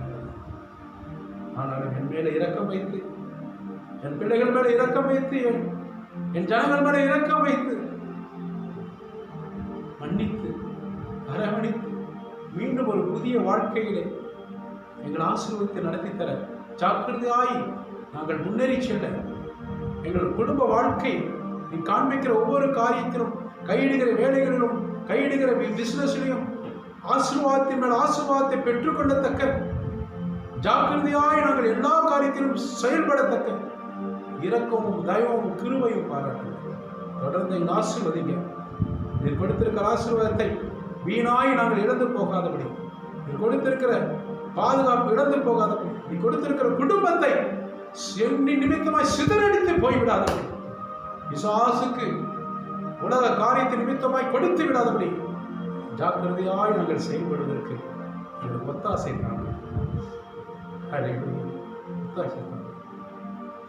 ஆனாலும் என் மேல இரக்கம் வைத்து, என் பிள்ளைகள் மேல இரக்கம் வைத்து, என் ஜனங்கள் மேல இரக்கம் வைத்து மன்னித்து அரவணைத்து மீண்டும் ஒரு புதிய வாழ்க்கையிலே எங்கள் ஆசீர்வாதத்தை நடத்தி தர ஜாக்கிரதையாய் நாங்கள் முன்னேறி செல்ல, எங்கள் குடும்ப வாழ்க்கை நீ காண்பிக்கிற ஒவ்வொரு காரியத்திலும், கையிடுகிற வேலைகளிலும், கையிடுகிற பிசினஸ்லையும் ஆசீர்வாதத்தின் மேல் ஆசீர்வாதத்தை பெற்றுக்கொள்ளத்தக்க ஜாக்கிரதையாய் நாங்கள் எல்லா காரியத்திலும் செயல்படத்தக்க இரக்கமும் தயவும் கிருபையும் பாராட்டுவோம். தொடர்ந்து எங்கள் ஆசீர்வதிங்க. நீர் கொடுத்திருக்கிற ஆசீர்வாதத்தை வீணாய் நாங்கள் இழந்து போகாதபடி, நீர் கொடுத்திருக்கிற பாதுகாப்பு இழந்து போகாதபடி, நீ கொடுத்திருக்கிற குடும்பத்தை நிமித்தமாய் சிதறடித்து போய்விடாதபடி, பிசாசுக்கு உலக காரியத்தை நிமித்தமாய் கொடுத்து விடாதபடி ஜாக்கிரதையாய் நாங்கள் செயல்படுவதற்கு எங்களுக்கு ஒத்தாசை தாங்க. ஒத்தாசை தாங்க.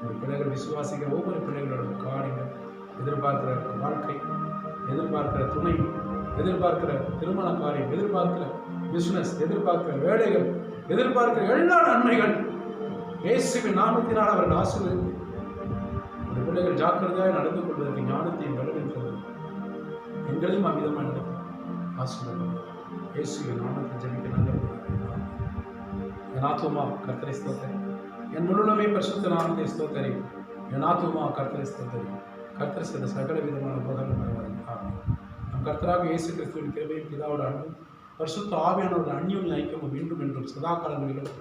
இந்த பிள்ளைகள் விசுவாசிக்கிற ஒவ்வொரு பிள்ளைகளோட காரியங்கள், எதிர்பார்க்கிற வாழ்க்கை, எதிர்பார்க்கிற துணை, எதிர்பார்க்கிற திருமண காரியம், எதிர்பார்க்கிற பிஸ்னஸ், எதிர்பார்க்கிற வேலைகள், எதிர்பார்க்கிற எல்லா நன்மைகள் இயேசுவின் நாமத்தினால் அவர்கள் ஆசீர்வதித்து அந்த பிள்ளைகள் ஜாக்கிரதையாக நடந்து கொள்வதற்கு ஞானத்தையும் வலுவையும் தருவது எங்களையும் அமிதமாக நடக்கும் ஆசீர்வாதம். இயேசுவின் நாமத்தை ஜெபிக்க நல்ல என் ஆத்துமா கர்த்தரை ஸ்தோத்திரி, என் முழுமே பரிசுத்த நாமத்தை ஸ்தோத்திரி, என் ஆத்துமா கர்த்தரை ஸ்தோத்திரி. கர்த்தர் செய்த சகல விதமான உபகாரங்கள் நம் கர்த்தராக இயேசு கிறிஸ்துவின் கிருபையும் பிதாவோட அன்பும் பரிசுத்த ஆவியானவரோட அந்யோன்ய ஐக்கியமும் மீண்டும் என்றும் சதா காலங்களிலும்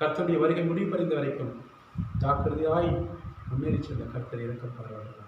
கர்த்தருடைய வருகை முடிப்பறிந்த வரைக்கும் ஜாக்கிரதையாய் முன்னேறி செல்ல கர்த்தர் இறக்கப்படுவார்கள்.